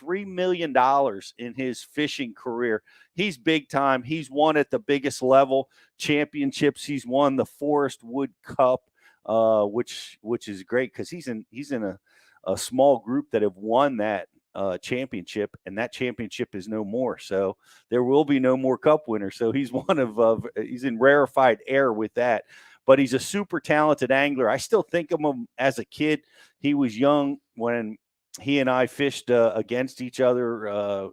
$3 million in his fishing career. He's big time. He's won at the biggest level championships. He's won the Forest Wood Cup, which is great because he's in a small group that have won that championship, and that championship is no more. So there will be no more cup winners. So he's he's in rarefied air with that. But he's a super talented angler. I still think of him as a kid. He was young when he and I fished against each other,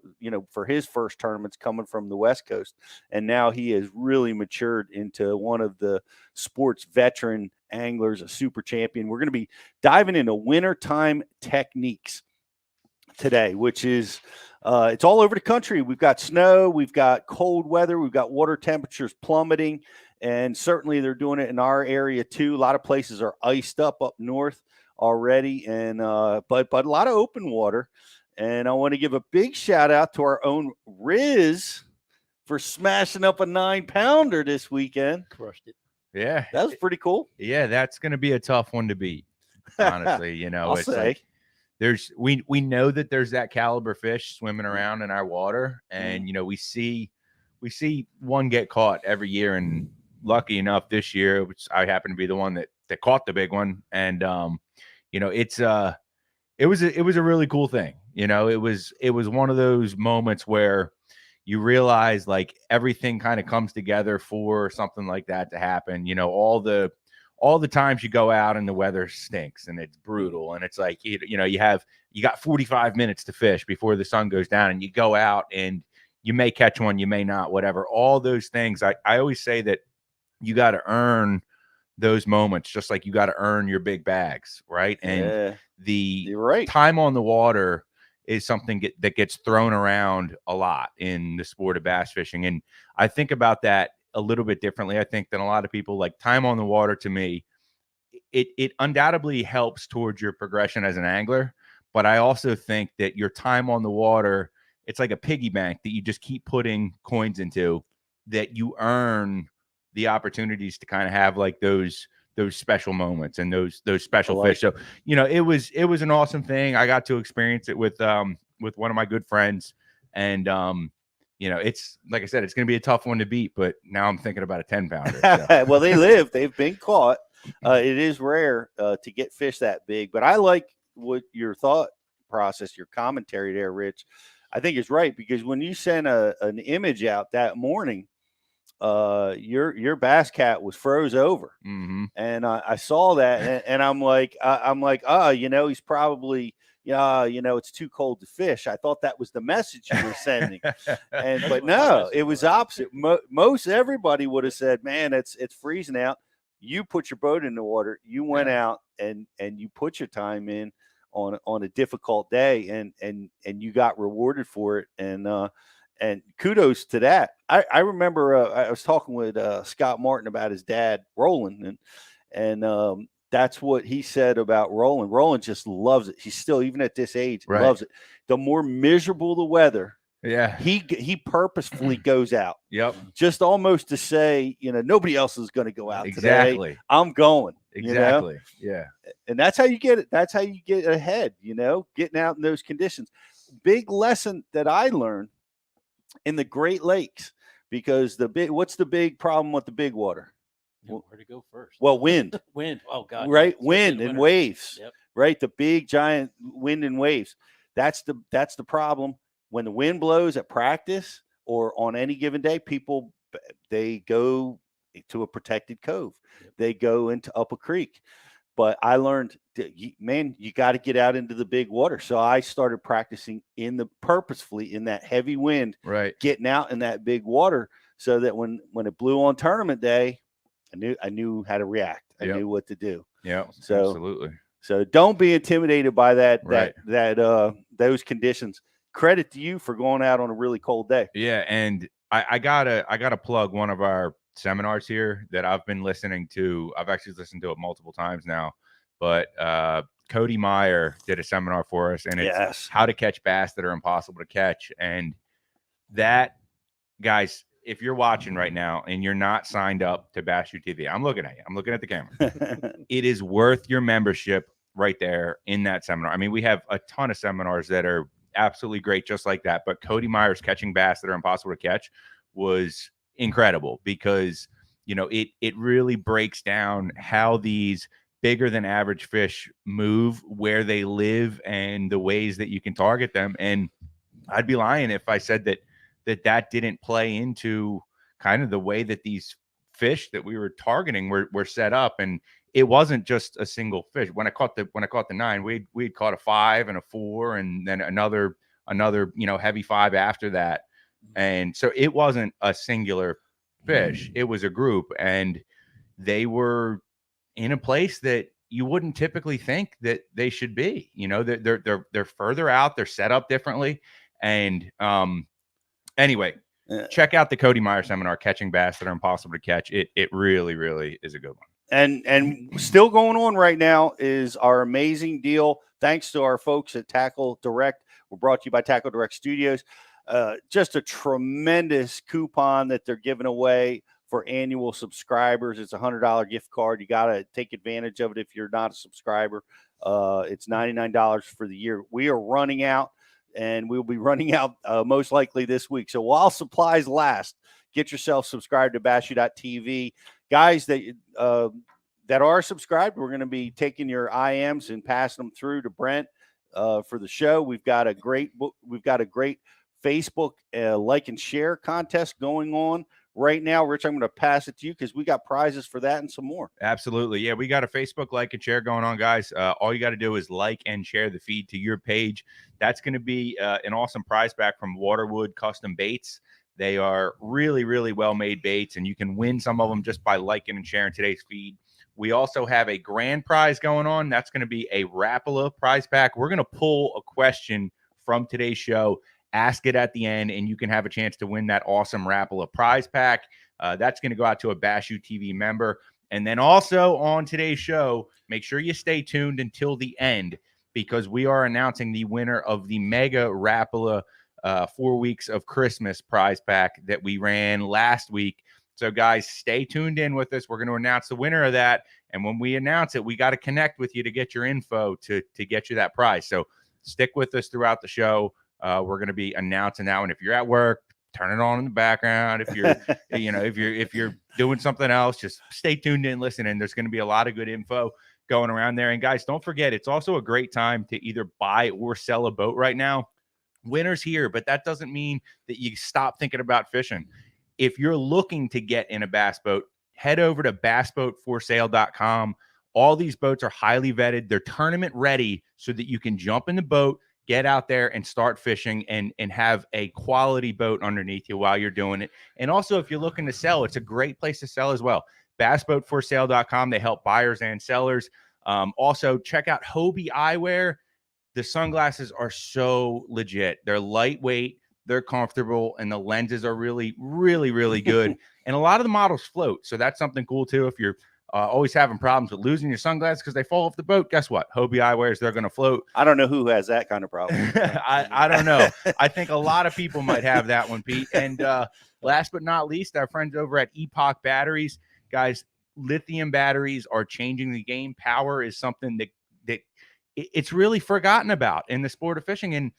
for his first tournaments coming from the West Coast. And now he has really matured into one of the sport's veteran anglers, a super champion. We're going to be diving into wintertime techniques today, which is it's all over the country. We've got snow, we've got cold weather, we've got water temperatures plummeting. And certainly they're doing it in our area too. A lot of places are iced up north already, and but a lot of open water. And I want to give a big shout out to our own Riz for smashing up a 9-pounder this weekend. Crushed it. Yeah, that was pretty cool. Yeah, that's going to be a tough one to beat. Honestly, it's like we know that there's that caliber fish swimming around in our water, and we see one get caught every year, and lucky enough this year, which I happen to be the one that caught the big one. And it was a really cool thing. It was one of those moments where you realize like everything kind of comes together for something like that to happen. All the times you go out and the weather stinks and it's brutal, and it's like you got 45 minutes to fish before the sun goes down, and you go out and you may catch one, you may not, whatever. All those things. I always say that you got to earn those moments, just like you got to earn your big bags, right? And you're right. Time on the water is something that gets thrown around a lot in the sport of bass fishing. And I think about that a little bit differently, I think, than a lot of people. Like, time on the water, to me, it undoubtedly helps towards your progression as an angler. But I also think that your time on the water, it's like a piggy bank that you just keep putting coins into, that you earn the opportunities to kind of have like those special moments and those special fish. So, it was an awesome thing. I got to experience it with one of my good friends, and it's like I said, it's going to be a tough one to beat, but now I'm thinking about a 10-pounder. So. Well, they've been caught. It is rare to get fish that big, but I like what your thought process, your commentary there, Rich. I think it's right, because when you sent an image out that morning, your bass cat was froze over, and I saw that, and I'm like, he's probably, it's too cold to fish. I thought that was the message you were sending, but no, it was opposite. Most everybody would have said, man, it's freezing out. You put your boat in the water, you went out and you put your time in on a difficult day, and you got rewarded for it, and kudos to that. I remember I was talking with Scott Martin about his dad, Roland, and that's what he said about Roland. Roland just loves it. He's still, even at this age, loves it. The more miserable the weather, he purposefully goes out. Yep. Just almost to say, nobody else is going to go out today. I'm going. Exactly. Yeah. And that's how you get it. That's how you get ahead, getting out in those conditions. Big lesson that I learned in the Great Lakes, because what's the big problem with the big water? Where to go first? Well, wind. Wind. Oh God. Right. Wind and waves. Yep. Right. The big giant wind and waves. That's the problem. When the wind blows at practice or on any given day, people, they go to a protected cove. Yep. They go up a creek. But I learned, man, you got to get out into the big water. So I started practicing purposefully in that heavy wind, getting out in that big water, so that when it blew on tournament day, I knew how to react. I knew what to do. Yeah, so absolutely. So don't be intimidated by those conditions. Credit to you for going out on a really cold day. Yeah, and I gotta plug one of our seminars here that I've been listening to. I've actually listened to it multiple times now, but Cody Meyer did a seminar for us, and it's how to catch bass that are impossible to catch. And that, guys, if you're watching right now and you're not signed up to Bass Shoot TV, I'm looking at you. I'm looking at the camera. It is worth your membership right there in that seminar. I mean, we have a ton of seminars that are absolutely great, just like that. But Cody Myers catching bass that are impossible to catch was incredible because, you know, it really breaks down how these bigger than average fish move, where they live, and the ways that you can target them. And I'd be lying if I said that didn't play into kind of the way that these fish that we were targeting were set up. And it wasn't just a single fish. When I caught the 9, we'd caught a 5 and a 4, and then another, you know, heavy 5 after that. And so it wasn't a singular fish. It was a group, and they were in a place that you wouldn't typically think that they should be. You know, they're further out, they're set up differently. And anyway, check out the Cody Meyer seminar, Catching Bass That Are Impossible to Catch. It really, really is a good one. And still going on right now is our amazing deal. Thanks to our folks at TackleDirect. We're brought to you by TackleDirect Studios. Just a tremendous coupon that they're giving away for annual subscribers. It's a $100 gift card. You got to take advantage of it if you're not a subscriber. It's $99 for the year. We are running out, and we'll be running out most likely this week. So while supplies last, get yourself subscribed to bashu.tv. Guys that are subscribed, we're going to be taking your IMs and passing them through to Brent for the show. We've got a great Facebook like and share contest going on right now. Rich, I'm going to pass it to you because we got prizes for that and some more. Absolutely. Yeah, we got a Facebook like and share going on, guys. All you got to do is like and share the feed to your page. That's going to be an awesome prize back from Waterwood Custom Baits. They are really, really well-made baits, and you can win some of them just by liking and sharing today's feed. We also have a grand prize going on. That's going to be a Rapala prize pack. We're going to pull a question from today's show, ask it at the end, and you can have a chance to win that awesome Rapala prize pack. That's going to go out to a Bashu TV member. And then also on today's show, make sure you stay tuned until the end, because we are announcing the winner of the Mega Rapala 4 weeks of Christmas prize pack that we ran last week. So guys, stay tuned in with us. We're going to announce the winner of that. And when we announce it, we got to connect with you to get your info to get you that prize. So stick with us throughout the show. We're going to be announcing that one. If you're at work, turn it on in the background. If you're, if you're doing something else, just stay tuned in, listen. And there's going to be a lot of good info going around there. And guys, don't forget, it's also a great time to either buy or sell a boat right now. Winter's here, but that doesn't mean that you stop thinking about fishing. If you're looking to get in a bass boat, head over to bassboatforsale.com. All these boats are highly vetted. They're tournament ready so that you can jump in the boat, get out there and start fishing and have a quality boat underneath you while you're doing it. And also, if you're looking to sell, it's a great place to sell as well. Bassboatforsale.com. They help buyers and sellers. Also, check out Hobie Eyewear. The sunglasses are so legit. They're lightweight, they're comfortable, and the lenses are really, really, really good. And a lot of the models float. So that's something cool too. If you're always having problems with losing your sunglasses because they fall off the boat, guess what? Hobie Eyewears, they're going to float. I don't know who has that kind of problem. I don't know. I think a lot of people might have that one, Pete. And last but not least, our friends over at Epoch Batteries. Guys, lithium batteries are changing the game. Power is something that it's really forgotten about in the sport of fishing. And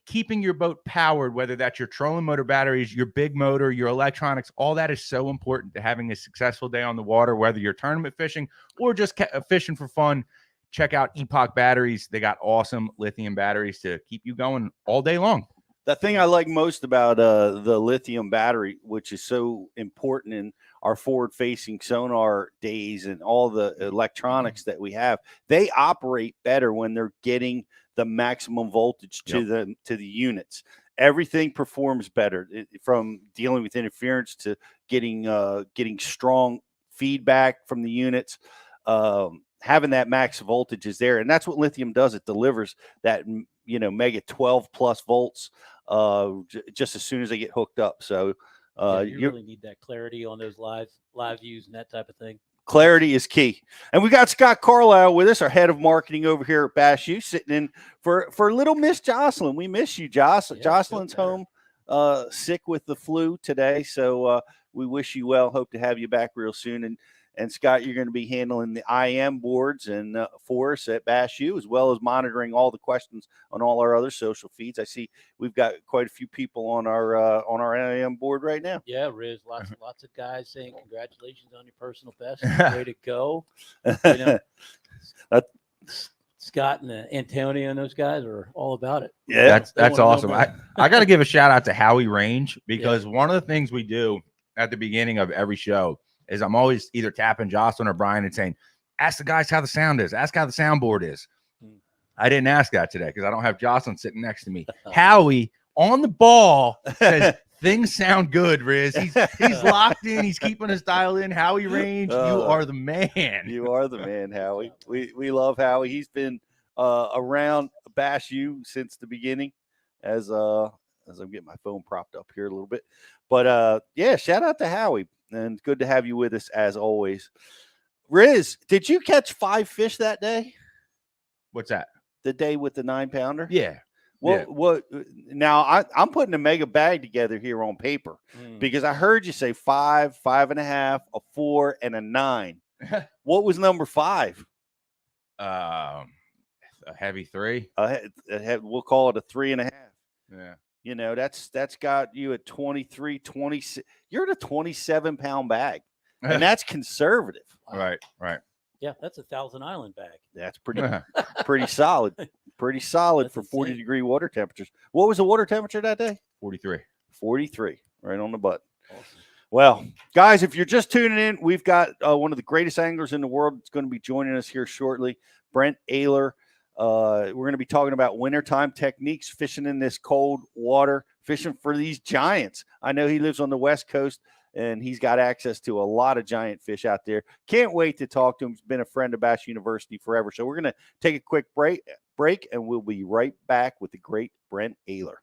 keeping your boat powered, whether that's your trolling motor batteries, your big motor, your electronics, all that is so important to having a successful day on the water, whether you're tournament fishing or just fishing for fun. Check out Epoch Batteries. They got awesome lithium batteries to keep you going all day long. The thing I like most about the lithium battery, which is so important in our forward-facing sonar days and all the electronics that we have, they operate better when they're getting the maximum voltage to the units. Everything performs better, from dealing with interference to getting strong feedback from the units. Having that max voltage is there, and that's what lithium does. It delivers that mega 12 plus volts just as soon as they get hooked up. So you really need that clarity on those live views and that type of thing. Clarity is key. And we got Scott Carlisle with us, our head of marketing over here at Bashu, sitting in for little Miss Jocelyn. We miss you, Jocelyn. Jocelyn's home sick with the flu today, so we wish you well. Hope to have you back real soon. And Scott, you're going to be handling the IM boards and for us at Bass U, as well as monitoring all the questions on all our other social feeds. I see we've got quite a few people on our IM board right now. Yeah, Riz, lots of guys saying congratulations on your personal best. Way to go. Scott and Antonio and those guys are all about it. Yeah, that's awesome. I got to give a shout out to Howie Range, because one of the things we do at the beginning of every show is I'm always either tapping Jocelyn or Brian and saying, ask the guys how the sound is. Ask how the soundboard is. I didn't ask that today because I don't have Jocelyn sitting next to me. Howie on the ball says, things sound good, Riz. He's locked in. He's keeping his dial in. Howie Range, you are the man. You are the man, Howie. We love Howie. He's been around Bass U since the beginning, as I'm getting my phone propped up here a little bit. But yeah, shout out to Howie, and good to have you with us as always. Riz, did you catch 5 fish that day? What's that? The day with the 9-pounder? Yeah. What now? I'm putting a mega bag together here on paper because I heard you say 5, 5.5, a 4, and a 9. What was number 5? A heavy 3. We'll call it a 3.5. Yeah. You know, that's got you at 23, 26. You're at a 27-pound bag, and that's conservative. Wow. Right. Yeah, that's a Thousand Island bag. That's pretty solid. Pretty solid That's for insane. 40-degree water temperatures. What was the water temperature that day? 43. 43, right on the button. Awesome. Well, guys, if you're just tuning in, we've got one of the greatest anglers in the world that's going to be joining us here shortly, Brent Ehrler. We're going to be talking about wintertime techniques, fishing in this cold water, fishing for these giants. I know he lives on the West Coast, and he's got access to a lot of giant fish out there. Can't wait to talk to him. He's been a friend of Bass University forever. So we're going to take a quick break, and we'll be right back with the great Brent Ehrler.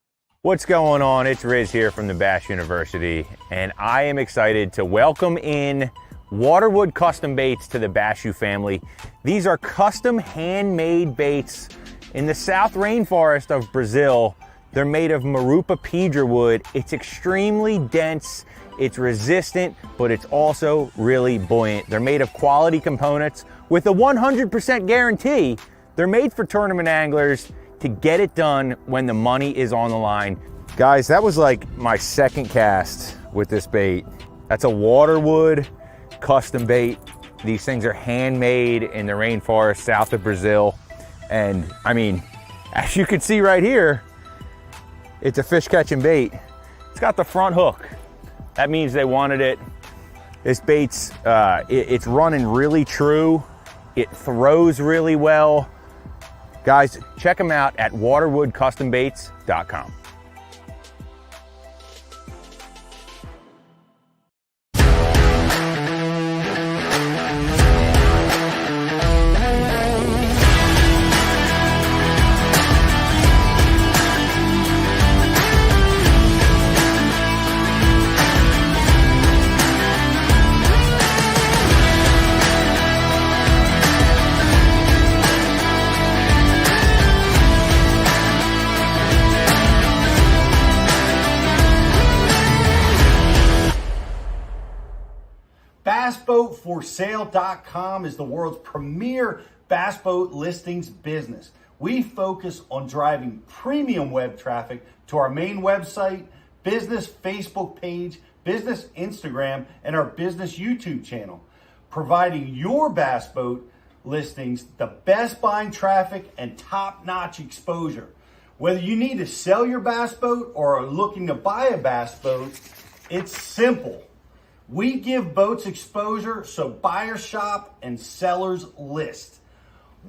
What's going on? It's Riz here from the Bass University, and I am excited to welcome in Waterwood Custom Baits to the Bass U family. These are custom handmade baits in the South Rainforest of Brazil. They're made of Marupa pedra wood. It's extremely dense, it's resistant, but it's also really buoyant. They're made of quality components with a 100% guarantee. They're made for tournament anglers to get it done when the money is on the line. Guys, that was like my second cast with this bait. That's a Waterwood custom bait. These things are handmade in the rainforest south of Brazil. And I mean, as you can see right here, it's a fish catching bait. It's got the front hook. That means they wanted it. This bait's, it's running really true. It throws really well. Guys, check them out at waterwoodcustombaits.com. BassBoatForSale.com is the world's premier bass boat listings business. We focus on driving premium web traffic to our main website, business Facebook page, business Instagram, and our business YouTube channel, providing your bass boat listings the best buying traffic and top-notch exposure. Whether you need to sell your bass boat or are looking to buy a bass boat, it's simple. We give boats exposure so buyers shop and sellers list.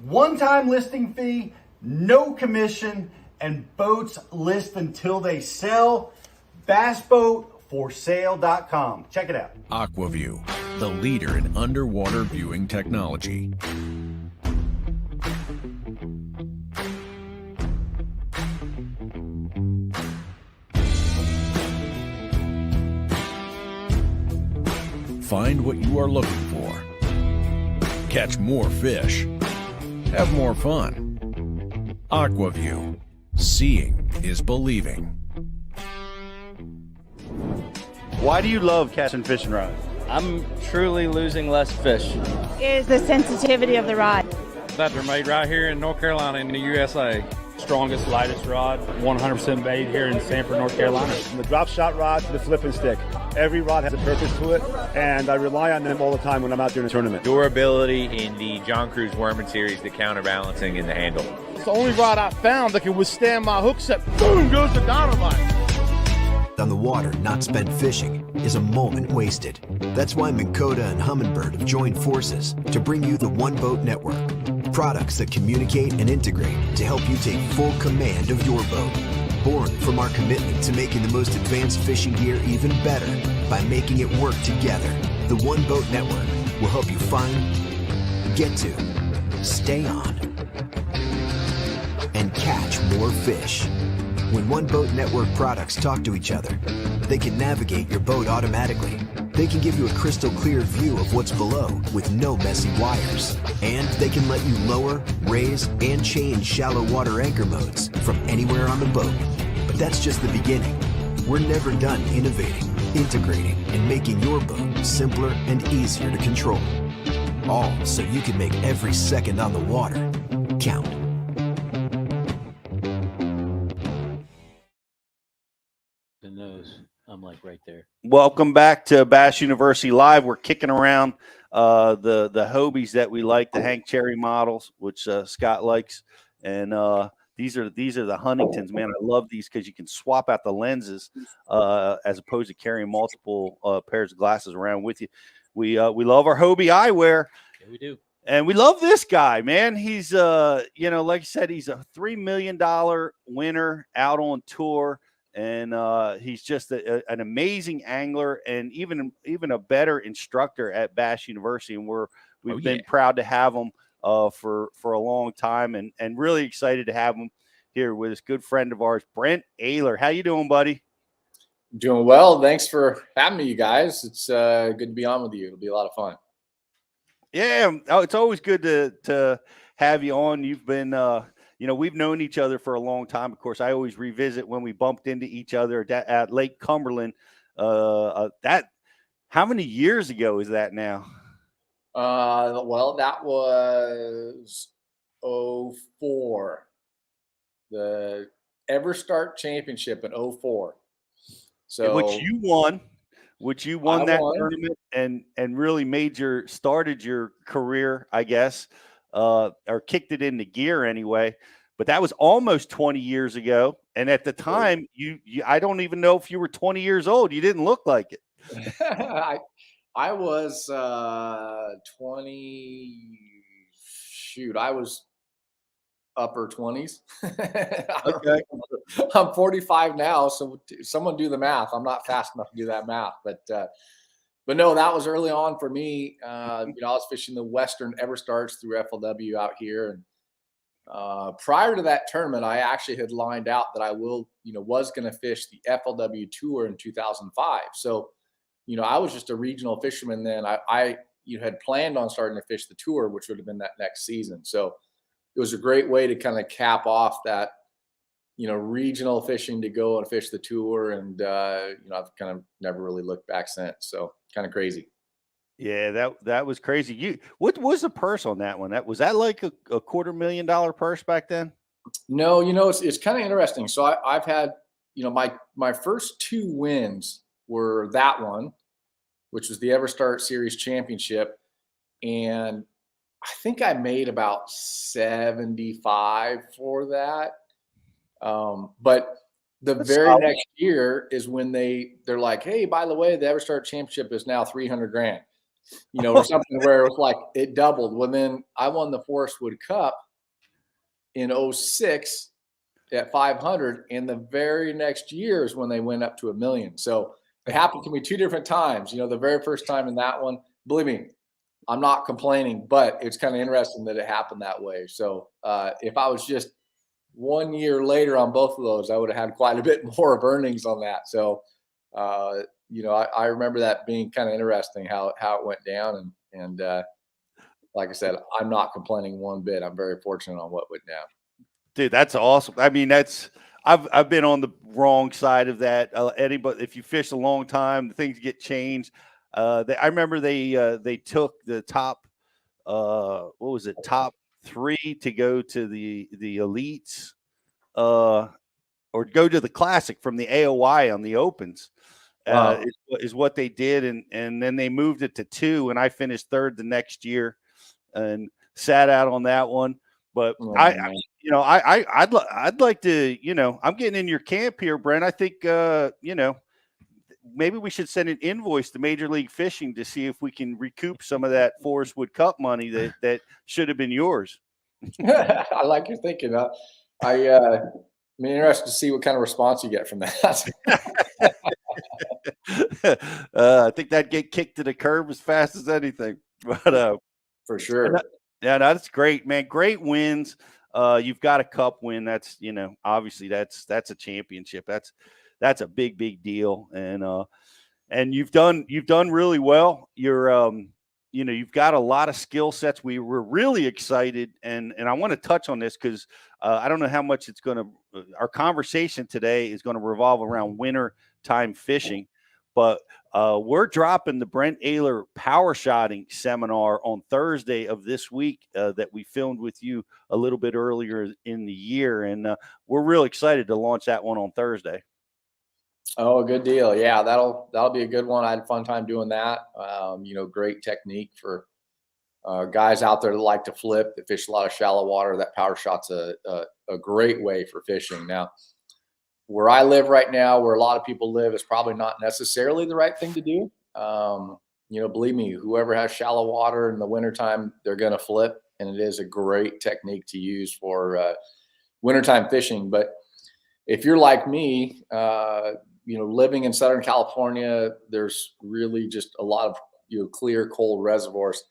One-time listing fee, no commission, and boats list until they sell. BassBoatForSale.com. Check it out. AquaView, the leader in underwater viewing technology. Find what you are looking for. Catch more fish. Have more fun. AquaView. Seeing is believing. Why do you love catching fishing rods? I'm truly losing less fish. Is the sensitivity of the rod. That they're made right here in North Carolina in the USA. Strongest, lightest rod, 100% made here in Sanford, North Carolina. From the drop shot rod to the flipping stick, every rod has a purpose to it, and I rely on them all the time when I'm out there in a tournament. Durability in the John Cruz Worming series, the counterbalancing in the handle. It's the only rod I found that can withstand my hook set. Boom goes the dynamite. On the water, not spent fishing is a moment wasted. That's why Minn Kota and Humminbird have joined forces to bring you the One Boat Network. Products that communicate and integrate to help you take full command of your boat. Born from our commitment to making the most advanced fishing gear even better by making it work together. The One Boat Network will help you find, get to, stay on, and catch more fish. When One Boat Network products talk to each other, they can navigate your boat automatically. They can give you a crystal clear view of what's below with no messy wires. And they can let you lower, raise, and change shallow water anchor modes from anywhere on the boat. But that's just the beginning. We're never done innovating, integrating, and making your boat simpler and easier to control. All so you can make every second on the water count. The nose. I'm like right there. Welcome back to Bass University Live. We're kicking around the Hobies that we like, the Hank Cherry models, which Scott likes, and these are the Huntingtons, man. I love these because you can swap out the lenses as opposed to carrying multiple pairs of glasses around with you. We love our Hobie eyewear. Yeah, we do. And we love this guy, man. He's like I said, he's a $3 million winner out on tour. And he's just an amazing angler and even a better instructor at Bass University. And we've been proud to have him for a long time and really excited to have him here with this good friend of ours, Brent Ehrler. How you doing, buddy? Doing well. Thanks for having me, you guys. It's good to be on with you. It'll be a lot of fun. Yeah, it's always good to have you on. You've been we've known each other for a long time. Of course, I always revisit when we bumped into each other at Lake Cumberland. How many years ago is that now? Well, that was 04. The EverStart Championship in 04. So which you won that tournament and really started your career, I guess. Or kicked it into gear anyway, but that was almost 20 years ago. And at the time, you I don't even know if you were 20 years old. You didn't look like it. I was 20. Shoot, I was upper 20s. Okay. I'm 45 now, so someone do the math. I'm not fast enough to do that math, but no, that was early on for me. I was fishing the Western EverStarts through FLW out here, and prior to that tournament, I actually had lined out that I was going to fish the FLW Tour in 2005. So, I was just a regional fisherman then. I had planned on starting to fish the Tour, which would have been that next season. So, it was a great way to kind of cap off that, regional fishing to go and fish the Tour. And, I've kind of never really looked back since. So kind of crazy. Yeah, that was crazy. What was the purse on that one? Was that like a $250,000 purse back then? No, it's kind of interesting. So I've had, my first 2 wins were that one, which was the EverStart Series Championship. And I think I made about 75 for that. But the very next year is when they're like, hey, by the way, the EverStart Championship is now $300,000, or something where it was like it doubled. Well, then I won the Forest Wood Cup in 06 at 500, and the very next year is when they went up to $1 million. So it happened to me 2 different times. The very first time in that one, believe me, I'm not complaining, but it's kind of interesting that it happened that way. So if I was just 1 year later on both of those, I would have had quite a bit more of earnings on that. So, I remember that being kind of interesting how it went down. And like I said, I'm not complaining one bit. I'm very fortunate on what went down. Dude, that's awesome. I mean, I've been on the wrong side of that. Anybody, if you fish a long time, things get changed. I remember they took the top top 3 to go to the elites, or go to the classic from the AOY on the opens. Wow. Is what they did, and then they moved it to 2, and I finished 3rd the next year, and sat out on that one. But I'd like to, I'm getting in your camp here, Brent. I think maybe we should send an invoice to Major League Fishing to see if we can recoup some of that Forest Wood Cup money that should have been yours. I like your thinking. I'm interested to see what kind of response you get from that. I think that'd get kicked to the curb as fast as anything. But for sure. Yeah, that's great, man. Great wins. You've got a cup win. That's, obviously that's a championship. That's a big deal. And you've done really well. You're you've got a lot of skill sets. We were really excited, and I want to touch on this because I don't know how much it's going to. Our conversation today is going to revolve around winter time fishing, but we're dropping the Brent Ehrler power shotting seminar on Thursday of this week that we filmed with you a little bit earlier in the year, and we're real excited to launch that one on Thursday. Oh, good deal. Yeah, that'll be a good one. I had a fun time doing that. Great technique for guys out there that like to flip, that fish a lot of shallow water. That power shot's a great way for fishing. Now, where I live right now, where a lot of people live, is probably not necessarily the right thing to do. Believe me, whoever has shallow water in the wintertime, they're going to flip, and it is a great technique to use for wintertime fishing. But if you're like me, living in Southern California, there's really just a lot of clear, cold reservoirs.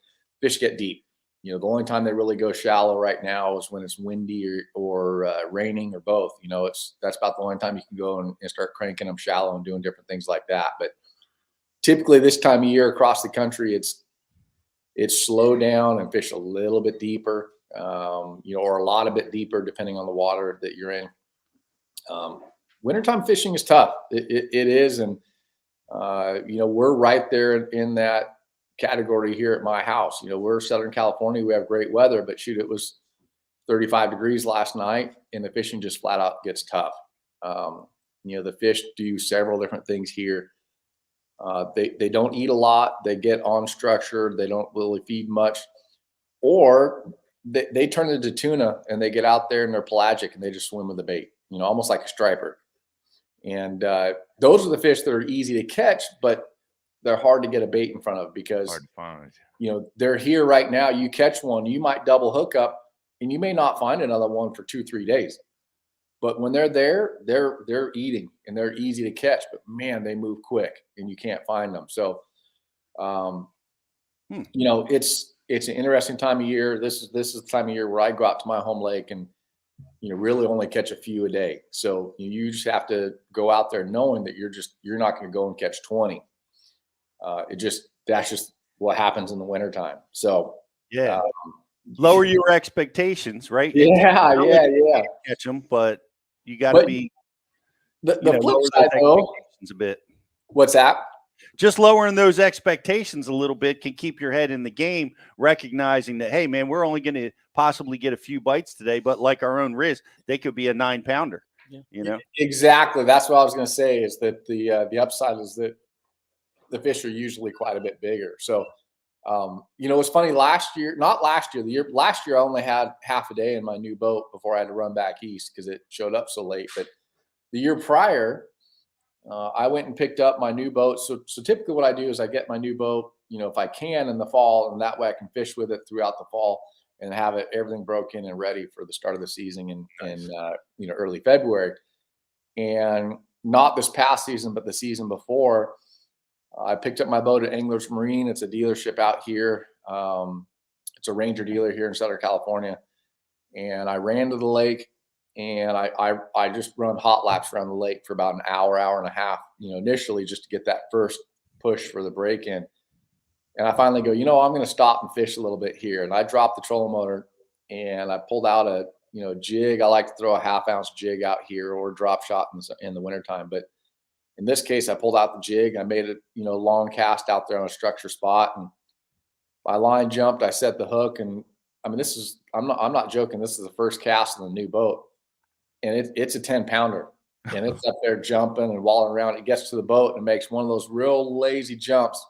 Fish get deep. The only time they really go shallow right now is when it's windy or raining or both. That's about the only time you can go and start cranking them shallow and doing different things like that. But typically this time of year across the country, it's slow down and fish a little bit deeper, or a lot of bit deeper depending on the water that you're in. Wintertime fishing is tough. It is. And, we're right there in that category here at my house. We're Southern California. We have great weather, but shoot, it was 35 degrees last night, and the fishing just flat out gets tough. The fish do several different things here. They don't eat a lot. They get unstructured. They don't really feed much, or they turn into tuna and they get out there and they're pelagic and they just swim with the bait, almost like a striper. And those are the fish that are easy to catch, but they're hard to get a bait in front of because, they're here right now. You catch one, you might double hook up, and you may not find another one for 2-3 days. But when they're there, they're eating and they're easy to catch. But man, they move quick and you can't find them. So, it's an interesting time of year. This is the time of year where I go out to my home lake and really only catch a few a day. So you just have to go out there knowing that you're not going to go and catch 20. That's just what happens in the wintertime. So yeah, lower your expectations, right? Yeah. Catch them, but you got to be the flip side though. A bit. What's that? Just lowering those expectations a little bit can keep your head in the game, recognizing that, hey, man, we're only going to possibly get a few bites today, but like our own Riz, they could be a 9-pounder. Exactly. That's what I was going to say. Is that the upside is that the fish are usually quite a bit bigger. So, it's funny. Last year, I only had half a day in my new boat before I had to run back east because it showed up so late. But the year prior, I went and picked up my new boat. So typically what I do is I get my new boat, if I can in the fall, and that way I can fish with it throughout the fall and have everything broken and ready for the start of the season in early February. And not this past season, but the season before, I picked up my boat at Anglers Marine. It's a dealership out here. It's a Ranger dealer here in Southern California. And I ran to the lake, and I just run hot laps around the lake for about an hour and a half, initially just to get that first push for the break in. And I finally go, I'm going to stop and fish a little bit here. And I dropped the trolling motor and I pulled out a jig. I like to throw a 1/2 ounce jig out here or drop shot in the wintertime. But In this case, I pulled out the jig. I made a long cast out there on a structure spot, and my line jumped. I set the hook, and I mean, I'm not joking. This is the first cast on the new boat, and it's a 10-pounder, and it's up there jumping and walling around. It gets to the boat and makes one of those real lazy jumps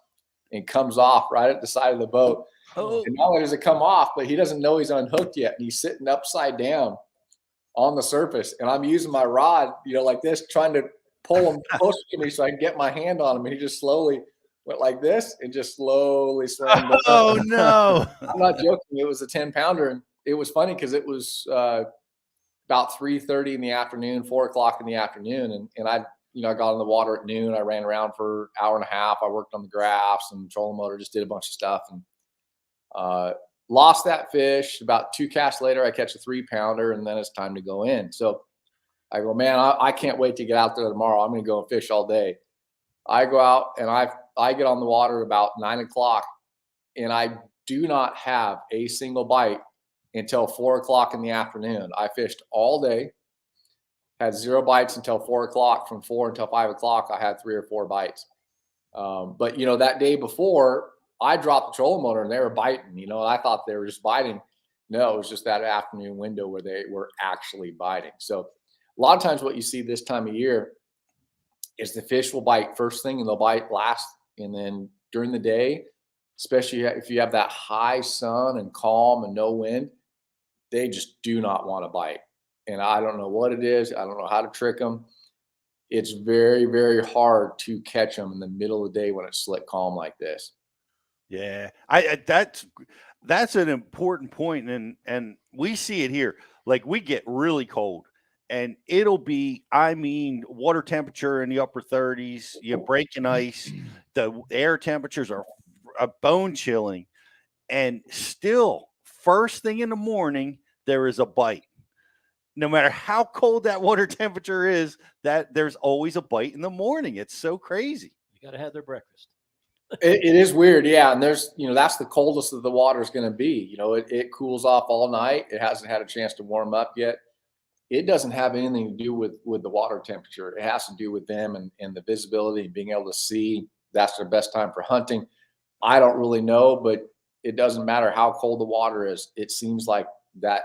and comes off right at the side of the boat. Oh. And not only does it come off, but he doesn't know he's unhooked yet, and he's sitting upside down on the surface, and I'm using my rod, like this, trying to pull him closer to me so I can get my hand on him, and he just slowly went like this and just slowly swam. Oh no! I'm not joking. It was a 10-pounder, and it was funny because it was about 3:30 in the afternoon, 4 o'clock in the afternoon, and I got in the water at noon. I ran around for an hour and a half. I worked on the graphs and trolling motor, just did a bunch of stuff, and lost that fish. About 2 casts later, I catch a 3-pounder, and then it's time to go in. So I go, man, I can't wait to get out there tomorrow. I'm going to go and fish all day. I go out and I get on the water about 9 o'clock, and I do not have a single bite until 4 o'clock in the afternoon. I fished all day, had 0 bites until 4 o'clock. From 4 until 5 o'clock, I had 3 or 4 bites. But that day before, I dropped the trolling motor and they were biting. I thought they were just biting. No, it was just that afternoon window where they were actually biting. So a lot of times what you see this time of year is the fish will bite first thing and they'll bite last. And then during the day, especially if you have that high sun and calm and no wind, they just do not want to bite. And I don't know what it is. I don't know how to trick them. It's very, very hard to catch them in the middle of the day when it's slick calm like this. Yeah, that's an important point, and we see it here. Like, we get really cold, and it'll be, water temperature in the upper 30s. You're breaking ice. The air temperatures are bone chilling, and still, first thing in the morning, there is a bite. No matter how cold that water temperature is, that there's always a bite in the morning. It's so crazy. You got to have their breakfast. It is weird. Yeah. And there's, that's the coldest that the water is going to be. It cools off all night. It hasn't had a chance to warm up yet. It doesn't have anything to do with the water temperature. It has to do with them and the visibility and being able to see. That's their best time for hunting. I don't really know, but it doesn't matter how cold the water is. It seems like that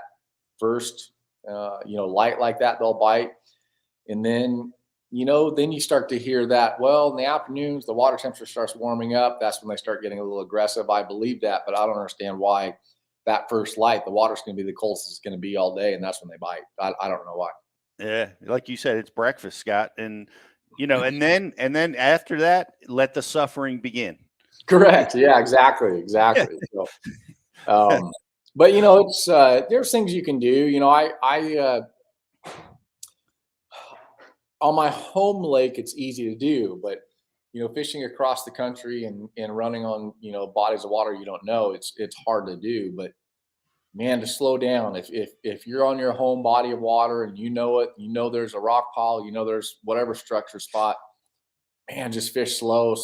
first, light like that, they'll bite. And then, then you start to hear that, well, in the afternoons, the water temperature starts warming up. That's when they start getting a little aggressive. I believe that, but I don't understand why that first light, the water's going to be the coldest it's going to be all day. And that's when they bite. I don't know why. Yeah. Like you said, it's breakfast, Scott. And, and then after that, let the suffering begin. Correct. Yeah, exactly. So, but it's, there's things you can do. I on my home lake, it's easy to do, but fishing across the country and running on bodies of water you don't know, it's hard to do. But man, to slow down, if you're on your home body of water and it, there's a rock pile, there's whatever structure spot, man, just fish slow.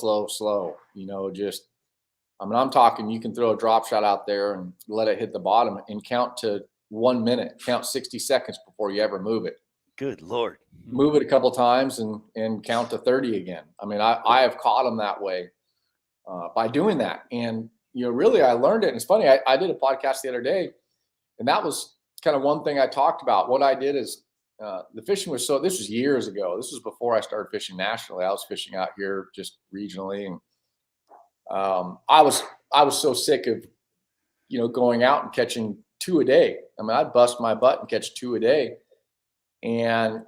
I'm talking, you can throw a drop shot out there and let it hit the bottom and count to 1 minute, count 60 seconds before you ever move it. Good Lord. Move it a couple times and count to 30 again. I have caught them that way by doing that. And, really, I learned it. And it's funny, I did a podcast the other day, and that was kind of one thing I talked about. What I did is the fishing was this was years ago. This was before I started fishing nationally. I was fishing out here just regionally. And I was so sick of, going out and catching 2 a day. I'd bust my butt and catch 2 a day. And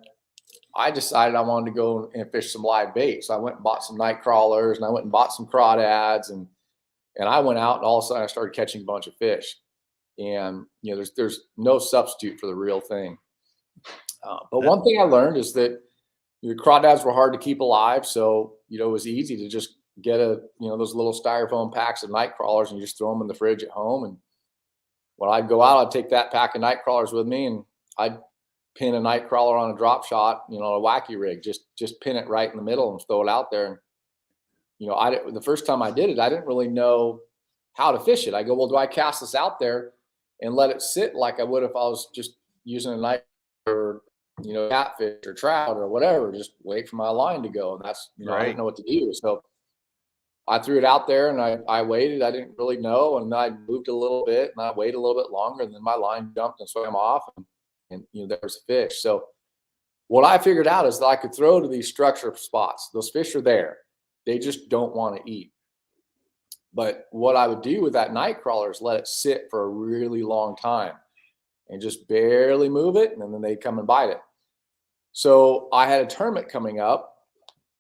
I decided I wanted to go and fish some live bait. So I went and bought some night crawlers, and I went and bought some crawdads, and I went out, and all of a sudden I started catching a bunch of fish. And, there's no substitute for the real thing. But one thing I learned is that the crawdads were hard to keep alive. So, it was easy to just get those little styrofoam packs of night crawlers and you just throw them in the fridge at home. And when I'd go out, I'd take that pack of night crawlers with me, and I'd pin a night crawler on a drop shot, a wacky rig, just pin it right in the middle and throw it out there. And, the first time I did it, I didn't really know how to fish it. I go, well, do I cast this out there and let it sit like I would if I was just using a night or catfish or trout or whatever. Just wait for my line to go. And that's, I didn't know what to do. So I threw it out there and I waited. I didn't really know. And then I moved a little bit and I waited a little bit longer. And then my line jumped and swam off and there was a fish. So what I figured out is that I could throw to these structured spots. Those fish are there. They just don't want to eat. But what I would do with that night crawler is let it sit for a really long time and just barely move it. And then they'd come and bite it. So I had a tournament coming up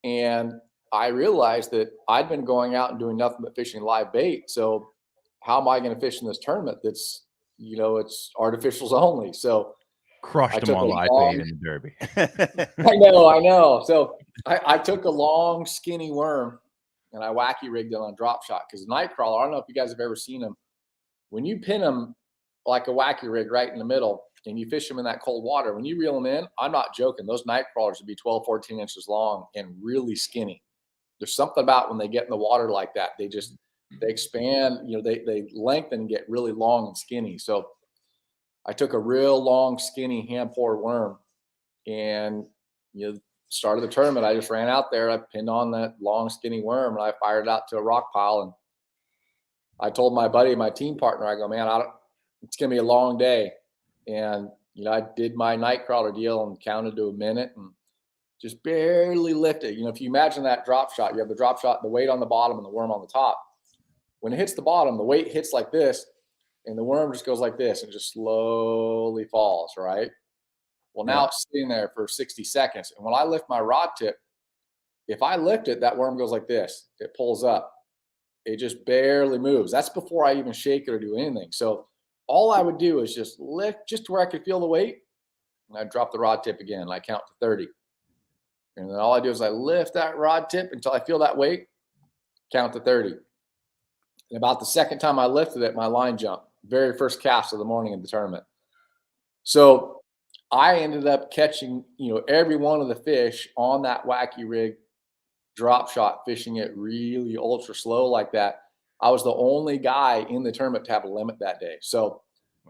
and I realized that I'd been going out and doing nothing but fishing live bait. So how am I going to fish in this tournament that's, it's artificials only? So crushed them on live bait in the Derby. I know. So I took a long, skinny worm and I wacky rigged it on a drop shot because night crawler, I don't know if you guys have ever seen them. When you pin them like a wacky rig right in the middle and you fish them in that cold water, when you reel them in, I'm not joking. Those night crawlers would be 12, 14 inches long and really skinny. There's something about when they get in the water like that, they expand, they lengthen and get really long and skinny. So I took a real long, skinny hand poured worm and, started the tournament. I just ran out there. I pinned on that long, skinny worm and I fired it out to a rock pile. And I told my buddy, my team partner, I go, man, it's going to be a long day. And, I did my night crawler deal and counted to a minute and just barely lifted. If you imagine that drop shot, you have the drop shot, the weight on the bottom and the worm on the top. When it hits the bottom, the weight hits like this and the worm just goes like this and just slowly falls, right? Well, now it's sitting there for 60 seconds. And when I lift my rod tip, if I lift it, that worm goes like this. It pulls up. It just barely moves. That's before I even shake it or do anything. So all I would do is just lift just to where I could feel the weight. And I drop the rod tip again. And I count to 30. And then all I do is I lift that rod tip until I feel that weight, count to 30. And about the second time I lifted it, my line jumped. Very first cast of the morning of the tournament. So I ended up catching, every one of the fish on that wacky rig drop shot, fishing it really ultra slow like that. I was the only guy in the tournament to have a limit that day. So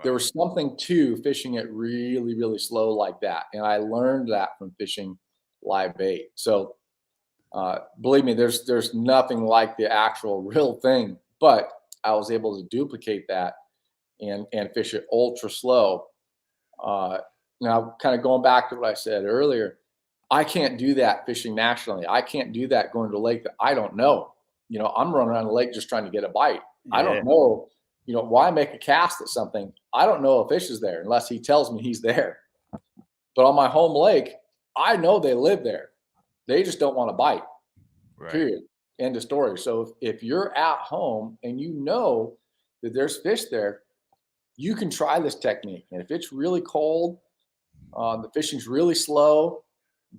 there was something to fishing it really, really slow like that. And I learned that from fishing live bait. So believe me, there's nothing like the actual real thing, but I was able to duplicate that and fish it ultra slow. Now, kind of going back to what I said earlier, I can't do that fishing nationally. I can't do that going to a lake that I don't know. I'm running around the lake just trying to get a bite. I don't know, why make a cast at something? I don't know a fish is there unless he tells me he's there. But on my home lake, I know they live there. They just don't want to bite. Right. Period. End of story. So if you're at home and you know that there's fish there, you can try this technique. And if it's really cold, the fishing's really slow,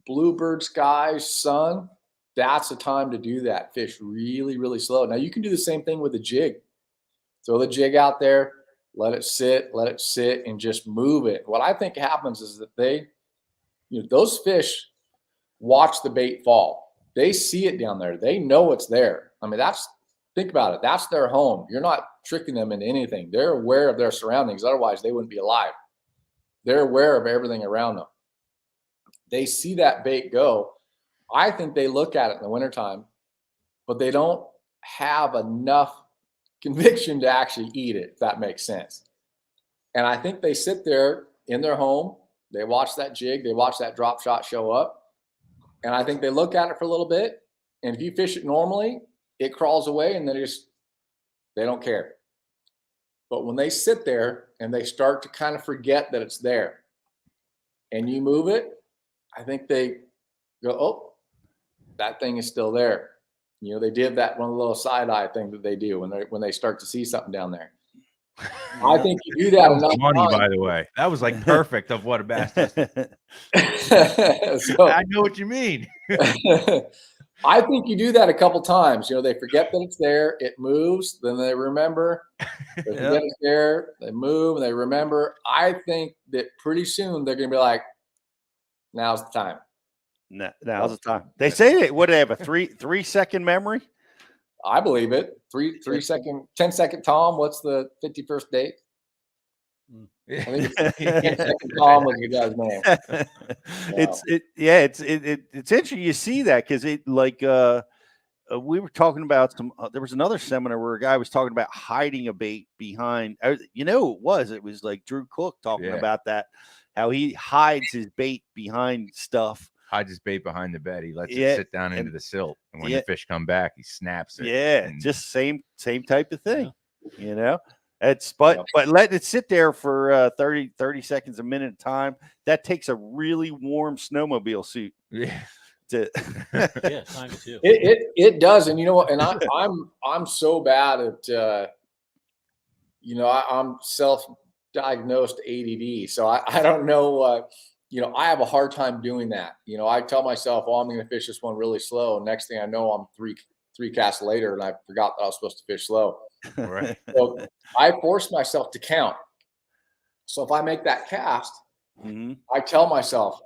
bluebird skies, sun, that's the time to do that. Fish really, really slow. Now you can do the same thing with a jig. Throw the jig out there, let it sit, and just move it. What I think happens is that those fish watch the bait fall. They see it down there. They know it's there. I mean, think about it. That's their home. You're not tricking them into anything. They're aware of their surroundings. Otherwise, they wouldn't be alive. They're aware of everything around them. They see that bait go. I think they look at it in the wintertime, but they don't have enough conviction to actually eat it, if that makes sense. And I think they sit there in their home. They watch that jig. They watch that drop shot show up. And I think they look at it for a little bit. And if you fish it normally, it crawls away and they don't care. But when they sit there and they start to kind of forget that it's there and you move it, I think they go, oh, that thing is still there. They did that one little side eye thing that they do when they start to see something down there. I think you do that enough funny, time. By the way, that was like perfect of what a bass is. So, I know what you mean. I think you do that a couple times. They forget that it's there, it moves, then they remember. They forget it's there, they move, and they remember. I think that pretty soon they're going to be like, now's the time. Now's the time. They say they have a 3-second memory. I believe it. 3 second, 10-second Tom. What's the 51st date? I think it's Tom was your guy's name. It's interesting you see that because it like we were talking about some. There was another seminar where a guy was talking about hiding a bait behind. It was like Drew Cook talking about that, how he hides his bait behind stuff. Hides his bait behind the bed. He lets it sit down into the silt, and when the fish come back, he snaps it. Yeah, just same type of thing. You know, it's but letting it sit there for 30 seconds, a minute at a time. That takes a really warm snowmobile suit. Yeah. Time too. It does, and you know what? And I'm so bad at I'm self-diagnosed ADD, so I don't know. I have a hard time doing that. I tell myself, "Oh, I'm going to fish this one really slow." Next thing I know, I'm three casts later, and I forgot that I was supposed to fish slow. Right. So I force myself to count. So if I make that cast, I tell myself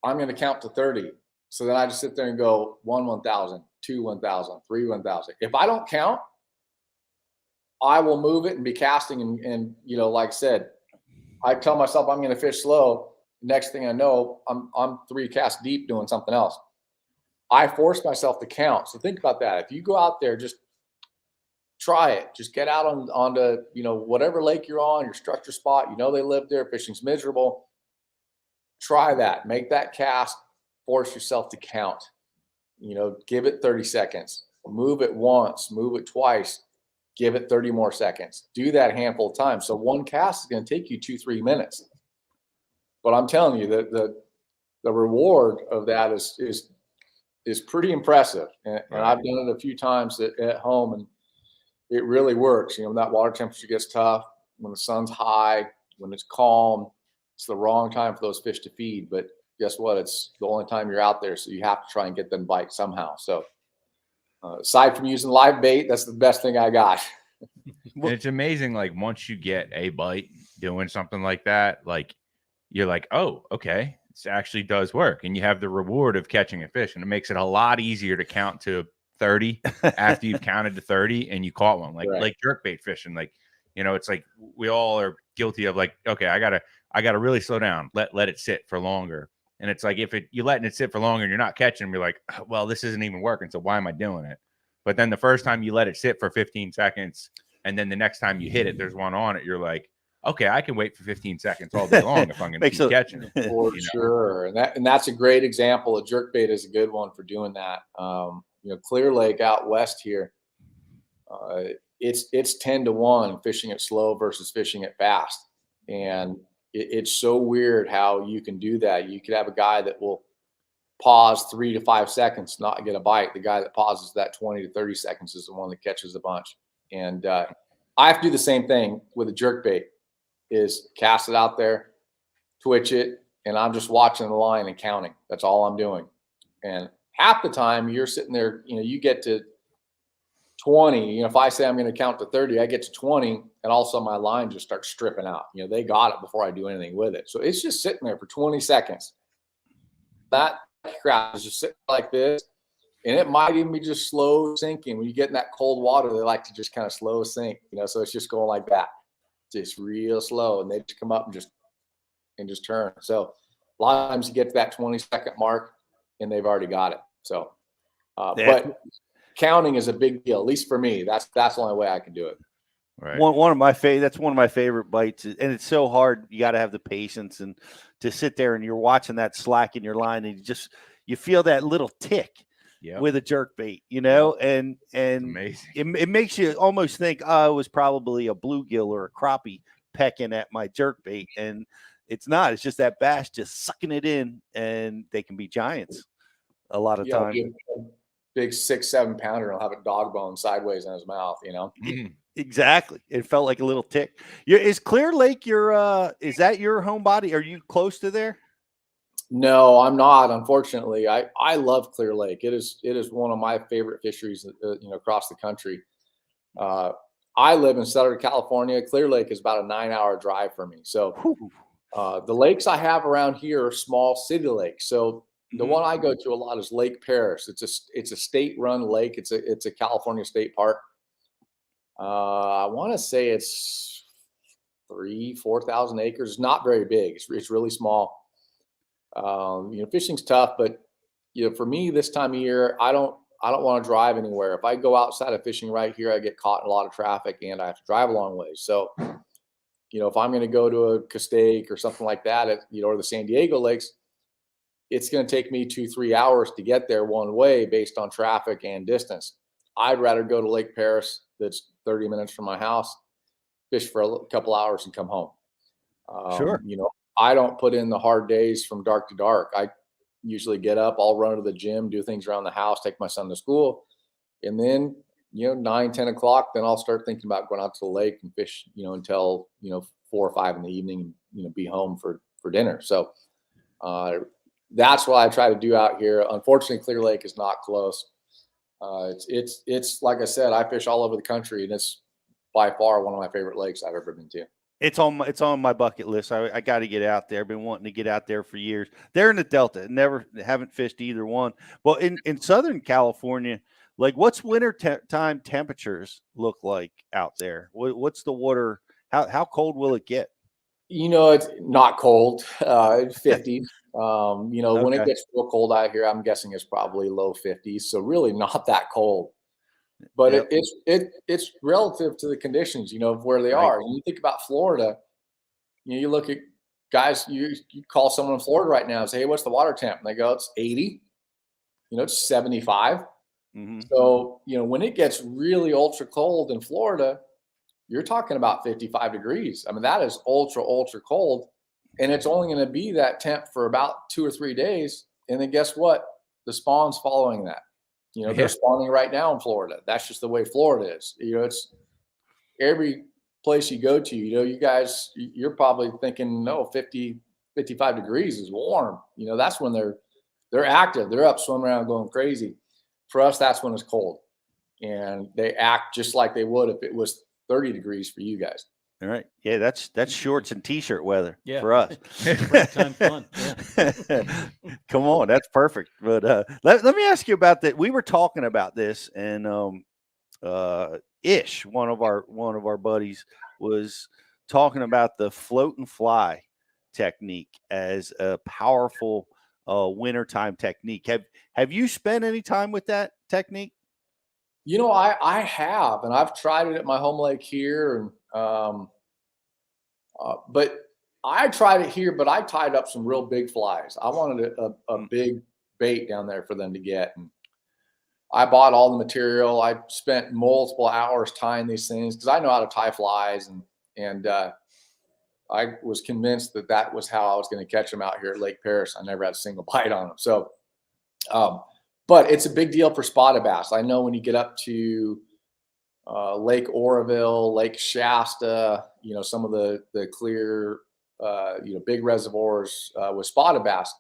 I'm going to count to 30. So then I just sit there and go 1 1,000, 2 1,000, 3 1,000. If I don't count, I will move it and be casting. And like I said, I tell myself I'm going to fish slow. Next thing I know, I'm 3 casts deep doing something else. I force myself to count. So think about that. If you go out there, just try it. Just get out onto whatever lake you're on, your structure spot. They live there. Fishing's miserable. Try that. Make that cast. Force yourself to count. Give it 30 seconds. Move it once. Move it twice. Give it 30 more seconds. Do that a handful of times. So one cast is going to take you 2-3 minutes. But I'm telling you that the reward of that is pretty impressive. And I've done it a few times at home, and it really works. When that water temperature gets tough, when the sun's high, when it's calm, it's the wrong time for those fish to feed. But guess what? It's the only time you're out there, so you have to try and get them bite somehow. So aside from using live bait, that's the best thing I got. It's amazing. Like once you get a bite doing something like that, like you're like, oh, okay, this actually does work. And you have the reward of catching a fish, and it makes it a lot easier to count to 30 after you've counted to 30 and you caught one. Like jerkbait fishing. Like, it's like we all are guilty of like, okay, I gotta really slow down, let it sit for longer. And it's like if you're letting it sit for longer and you're not catching them, you're like, well, this isn't even working. So why am I doing it? But then the first time you let it sit for 15 seconds, and then the next time you hit it, there's one on it. You're like, okay, I can wait for 15 seconds all day long if I'm going to keep catching it. For sure. And that's a great example. A jerkbait is a good one for doing that. Clear Lake out west here, it's 10-1 fishing it slow versus fishing it fast. And it's so weird how you can do that. You could have a guy that will pause 3 to 5 seconds, not get a bite. The guy that pauses that 20 to 30 seconds is the one that catches a bunch. And I have to do the same thing with a jerkbait, is cast it out there, twitch it, and I'm just watching the line and counting. That's all I'm doing. And half the time you're sitting there, you get to 20, if I say I'm going to count to 30, I get to 20, and all of a sudden my line just starts stripping out. They got it before I do anything with it. So it's just sitting there for 20 seconds. That crap is just sitting like this, and it might even be just slow sinking. When you get in that cold water, they like to just kind of slow sink, so it's just going like that, just real slow, and they just come up and just turn. So a lot of times you get to that 20-second mark, and they've already got it. So, but counting is a big deal, at least for me. That's the only way I can do it. Right. That's one of my favorite bites, and it's so hard. You got to have the patience and to sit there, and you're watching that slack in your line, and you feel that little tick with a jerk bait, and it makes you almost think, oh, it was probably a bluegill or a crappie pecking at my jerk bait, and it's not. It's just that bass just sucking it in, and they can be giants a lot of times. Big 6-7 pounder will have a dog bone sideways in his mouth, Exactly. It felt like a little tick. Is Clear Lake is that your home body? Are you close to there? No, I'm not. Unfortunately, I love Clear Lake. It is one of my favorite fisheries, across the country. I live in Southern California. Clear Lake is about a 9-hour drive for me. So the lakes I have around here are small city lakes. So the one I go to a lot is Lake Paris. It's a state-run lake. It's a California state park. I want to say it's 4,000 acres. It's not very big. It's really small. Fishing's tough, but for me this time of year, I don't want to drive anywhere. If I go outside of fishing right here, I get caught in a lot of traffic and I have to drive a long way. So, if I'm going to go to a Castaic or something like that, or the San Diego lakes, it's going to take me 2-3 hours to get there one way based on traffic and distance. I'd rather go to Lake Paris, that's 30 minutes from my house, fish for a couple hours and come home. Sure. I don't put in the hard days from dark to dark. I usually get up, I'll run to the gym, do things around the house, take my son to school. And then, 9-10 o'clock, then I'll start thinking about going out to the lake and fish, until, 4 or 5 in the evening, and, be home for dinner. So that's what I try to do out here. Unfortunately, Clear Lake is not close. It's like I said, I fish all over the country, and it's by far one of my favorite lakes I've ever been to. It's on my bucket list. I got to get out there. I've been wanting to get out there for years. They're in the Delta. Haven't fished either one. Well, in Southern California, like what's time temperatures look like out there? What's the water? How cold will it get? It's not cold. 50s. When it gets real cold out here, I'm guessing it's probably low 50s. So really not that cold. But Yep. it's relative to the conditions, of where they are. And you think about Florida, you look at guys, you call someone in Florida right now and say, hey, what's the water temp? And they go, it's 80, it's 75. Mm-hmm. So, when it gets really ultra cold in Florida, you're talking about 55 degrees. I mean, that is ultra, ultra cold. And it's only going to be that temp for about 2 or 3 days. And then guess what? The spawn's following that. They're spawning right now in Florida. That's just the way Florida is. It's every place you go to, you guys, you're probably thinking, no, 50, 55 degrees is warm. That's when they're active. They're up swimming around going crazy. For us, that's when it's cold. And they act just like they would if it was 30 degrees for you guys. All right. Yeah, that's shorts and t-shirt weather for us. Springtime fun. Yeah. Come on, that's perfect. But let me ask you about that. We were talking about this, and Ish, one of our buddies, was talking about the float and fly technique as a powerful wintertime technique. Have you spent any time with that technique? I have, and I've tried it at my home lake here, and but I tried it here, but I tied up some real big flies. I wanted a big bait down there for them to get, and I bought all the material. I spent multiple hours tying these things because I know how to tie flies, and I was convinced that was how I was going to catch them out here at Lake Paris. I never had a single bite on them. So, but it's a big deal for spotted bass. I know when you get up to Lake Oroville, Lake Shasta, some of the clear, big reservoirs with spotted bass,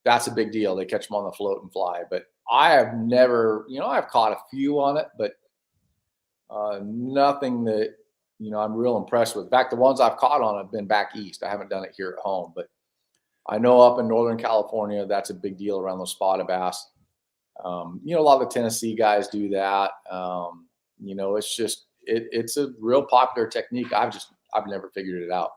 that's a big deal. They catch them on the float and fly. But I have never, I've caught a few on it, but nothing that, I'm real impressed with. In fact, the ones I've caught on have been back east. I haven't done it here at home, but I know up in Northern California, that's a big deal around those spotted bass. A lot of the Tennessee guys do that. It's just, it's a real popular technique. I've never figured it out.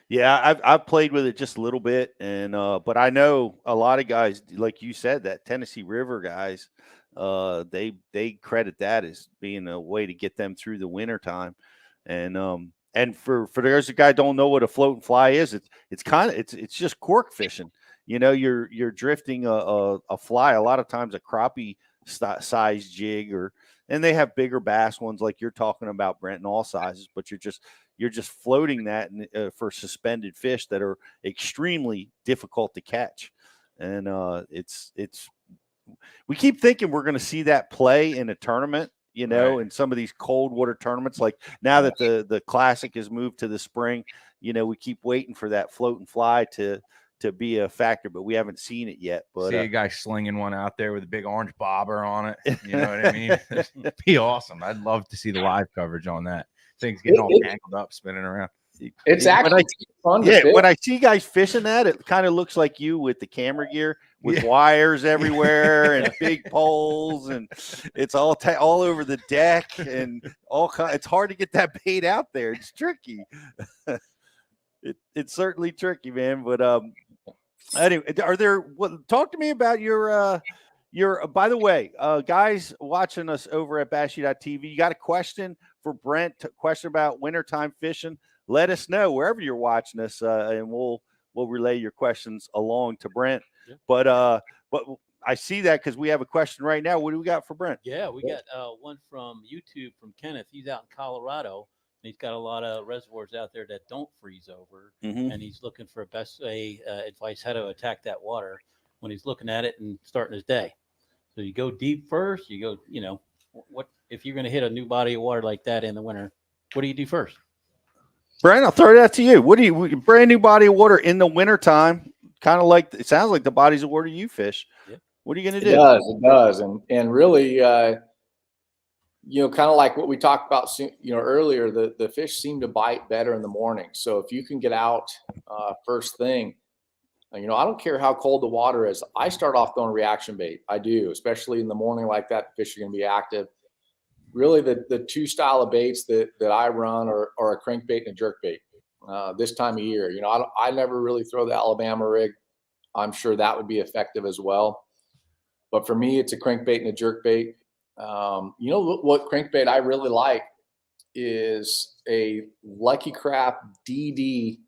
Yeah, I've played with it just a little bit, and but I know a lot of guys, like you said, that Tennessee River guys, they credit that as being a way to get them through the wintertime. And for those guys who don't know what a float and fly is, it's just cork fishing. You're drifting a fly, a lot of times a crappie size jig, and they have bigger bass ones like you're talking about, Brent, in all sizes, but you're just floating that for suspended fish that are extremely difficult to catch. And we keep thinking we're going to see that play in a tournament, in some of these cold water tournaments. Like now that the classic has moved to the spring, we keep waiting for that float and fly to be a factor, but we haven't seen it yet. But see a guy slinging one out there with a big orange bobber on it. You know what I mean? It'd be awesome. I'd love to see the live coverage on that. Things getting all tangled up, spinning around. It's when actually fun to fish. when I see guys fishing that, it kind of looks like you with the camera gear with wires everywhere and big poles, and it's all over the deck and all kind. It's hard to get that bait out there. It's tricky. It's certainly tricky, man. But anyway, talk to me about your by the way, guys watching us over at bashu.tv, you got a question for Brent, question about wintertime fishing, let us know wherever you're watching us, and we'll relay your questions along to Brent. Yeah. But I see that because we have a question right now. What do we got for Brent? Yeah, we got one from YouTube from Kenneth. He's out in Colorado. He's got a lot of reservoirs out there that don't freeze over, and he's looking for best advice how to attack that water when he's looking at it and starting his day. So you go deep first. You go, what if you're going to hit a new body of water like that in the winter? What do you do first? Brent, I'll throw that to you. What do you brand new body of water in the wintertime? Kind of like it sounds like the bodies of water you fish. Yeah. What are you going to do? It does, and really, kind of like what we talked about, earlier. The fish seem to bite better in the morning. So if you can get out first thing. I don't care how cold the water is. I start off throwing reaction bait. I do, especially in the morning like that. The fish are going to be active. Really, the two style of baits that I run are a crankbait and a jerkbait. This time of year, I never really throw the Alabama rig. I'm sure that would be effective as well. But for me, it's a crankbait and a jerkbait. What crankbait I really like is a Lucky Craft DD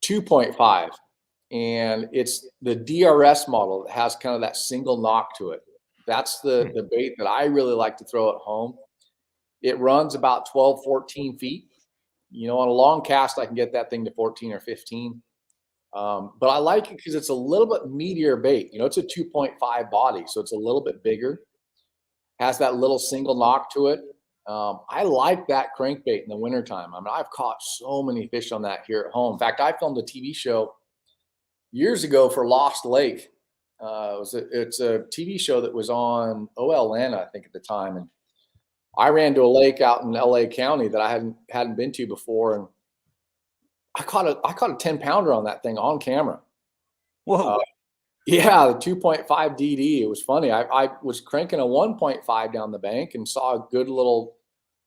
2.5. And it's the DRS model that has kind of that single knock to it. That's the bait that I really like to throw at home. It runs about 12, 14 feet. On a long cast, I can get that thing to 14 or 15. But I like it because it's a little bit meatier bait. It's a 2.5 body, so it's a little bit bigger. Has that little single knock to it. I like that crankbait in the wintertime. I've caught so many fish on that here at home. In fact, I filmed a TV show years ago for Lost Lake. It's a TV show that was on OL Atlanta, I think, at the time. And I ran to a lake out in LA County that I hadn't been to before, and I caught a 10-pounder on that thing on camera. Whoa! Yeah, the 2.5 DD. It was funny. I was cranking a 1.5 down the bank and saw a good little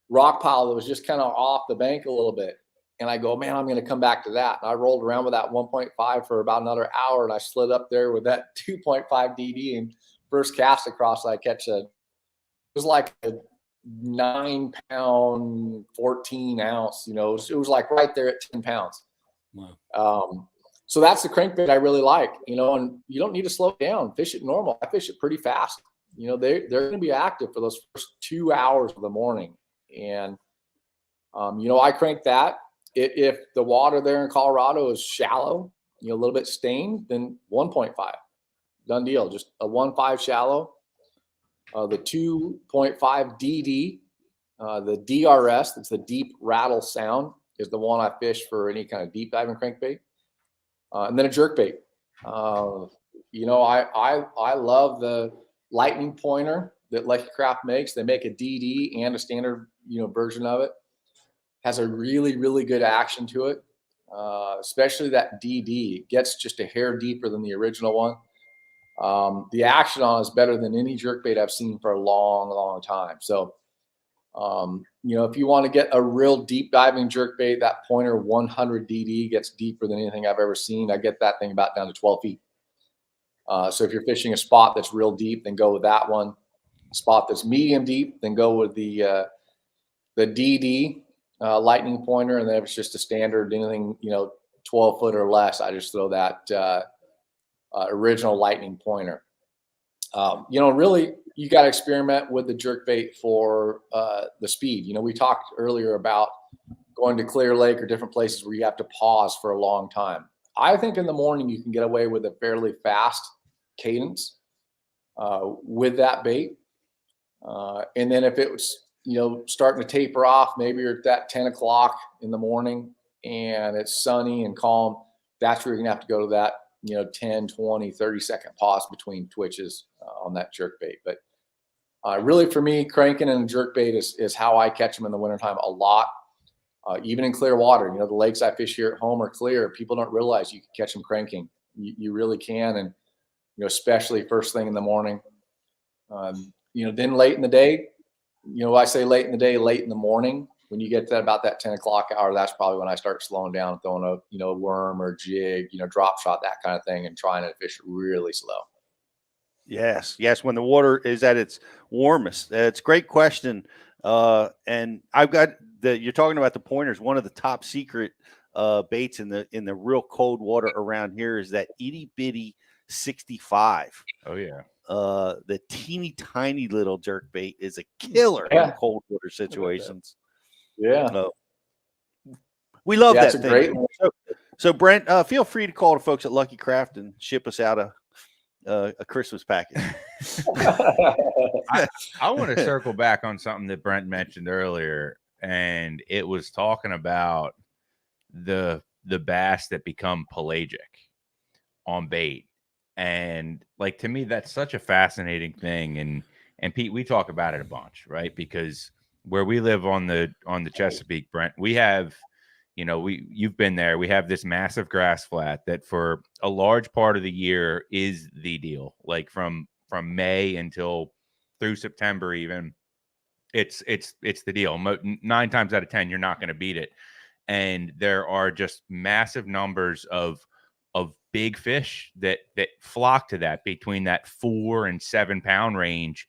rock pile that was just kind of off the bank a little bit. And I go, man, I'm going to come back to that. And I rolled around with that 1.5 for about another hour, and I slid up there with that 2.5 DD, and first cast across, I catch it was like a 9-pound, 14 ounce, it was like right there at 10 pounds. Wow. So that's the crankbait I really like, and you don't need to slow down, fish it normal. I fish it pretty fast. They're going to be active for those first 2 hours of the morning. And, I crank that. If the water there in Colorado is shallow, a little bit stained, then 1.5, done deal. Just a 1.5 shallow. The 2.5 DD, the DRS, that's the deep rattle sound, is the one I fish for any kind of deep diving crankbait. And then a jerkbait. I love the lightning pointer that Lucky Craft makes. They make a DD and a standard, version of it. Has a really, really good action to it, especially that DD. It gets just a hair deeper than the original one. The action on it is better than any jerkbait I've seen for a long, long time. So, if you want to get a real deep diving jerkbait, that pointer 100 DD gets deeper than anything I've ever seen. I get that thing about down to 12 feet. So if you're fishing a spot that's real deep, then go with that one. A spot that's medium deep, then go with the DD. Lightning pointer, and then if it's just a standard anything 12 foot or less, I just throw that original lightning pointer. Really you got to experiment with the jerkbait for the speed. We talked earlier about going to Clear Lake or different places where you have to pause for a long time. I think in the morning you can get away with a fairly fast cadence with that bait, and then if it was starting to taper off, maybe you're at that 10 o'clock in the morning and it's sunny and calm, that's where you're gonna have to go to that 10, 20, 30-second pause between twitches on that jerkbait. But really for me, cranking and jerkbait is how I catch them in the wintertime a lot. Even in clear water, the lakes I fish here at home are clear. People don't realize you can catch them cranking. You really can. And, especially first thing in the morning, then late in the day, I say late in the day, late in the morning, when you get to about that 10 o'clock hour, that's probably when I start slowing down, throwing a worm or jig, drop shot, that kind of thing, and trying to fish really slow. Yes. When the water is at its warmest. It's a great question. And I've got you're talking about the pointers. One of the top secret baits in the real cold water around here is that itty bitty 65. Oh yeah. The teeny tiny little jerk bait is a killer in cold water situations. Yeah. We love that thing. Great so Brent, feel free to call the folks at Lucky Craft and ship us out a Christmas package. I want to circle back on something that Brent mentioned earlier, and it was talking about the bass that become pelagic on bait. And like, to me, that's such a fascinating thing. And Pete, we talk about it a bunch, right? Because where we live on the Chesapeake, Brent, we have, you've been there. We have this massive grass flat that for a large part of the year is the deal. Like from May until through September, even it's the deal. 9 times out of 10, you're not going to beat it. And there are just massive numbers of big fish that flock to that, between that 4 and 7 pound range.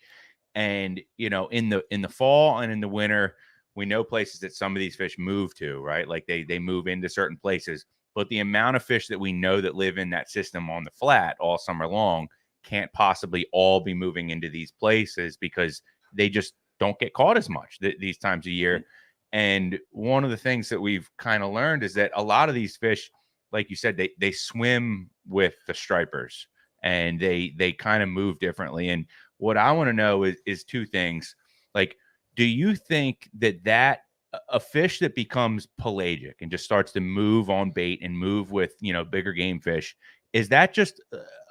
And, in the fall and in the winter, we know places that some of these fish move to, right? Like they move into certain places, but the amount of fish that we know that live in that system on the flat all summer long can't possibly all be moving into these places because they just don't get caught as much these times of year. And one of the things that we've kind of learned is that a lot of these fish, like you said, they swim with the stripers, and they kind of move differently. And what I want to know is 2 things. Like, do you think that a fish that becomes pelagic and just starts to move on bait and move with, bigger game fish, is that just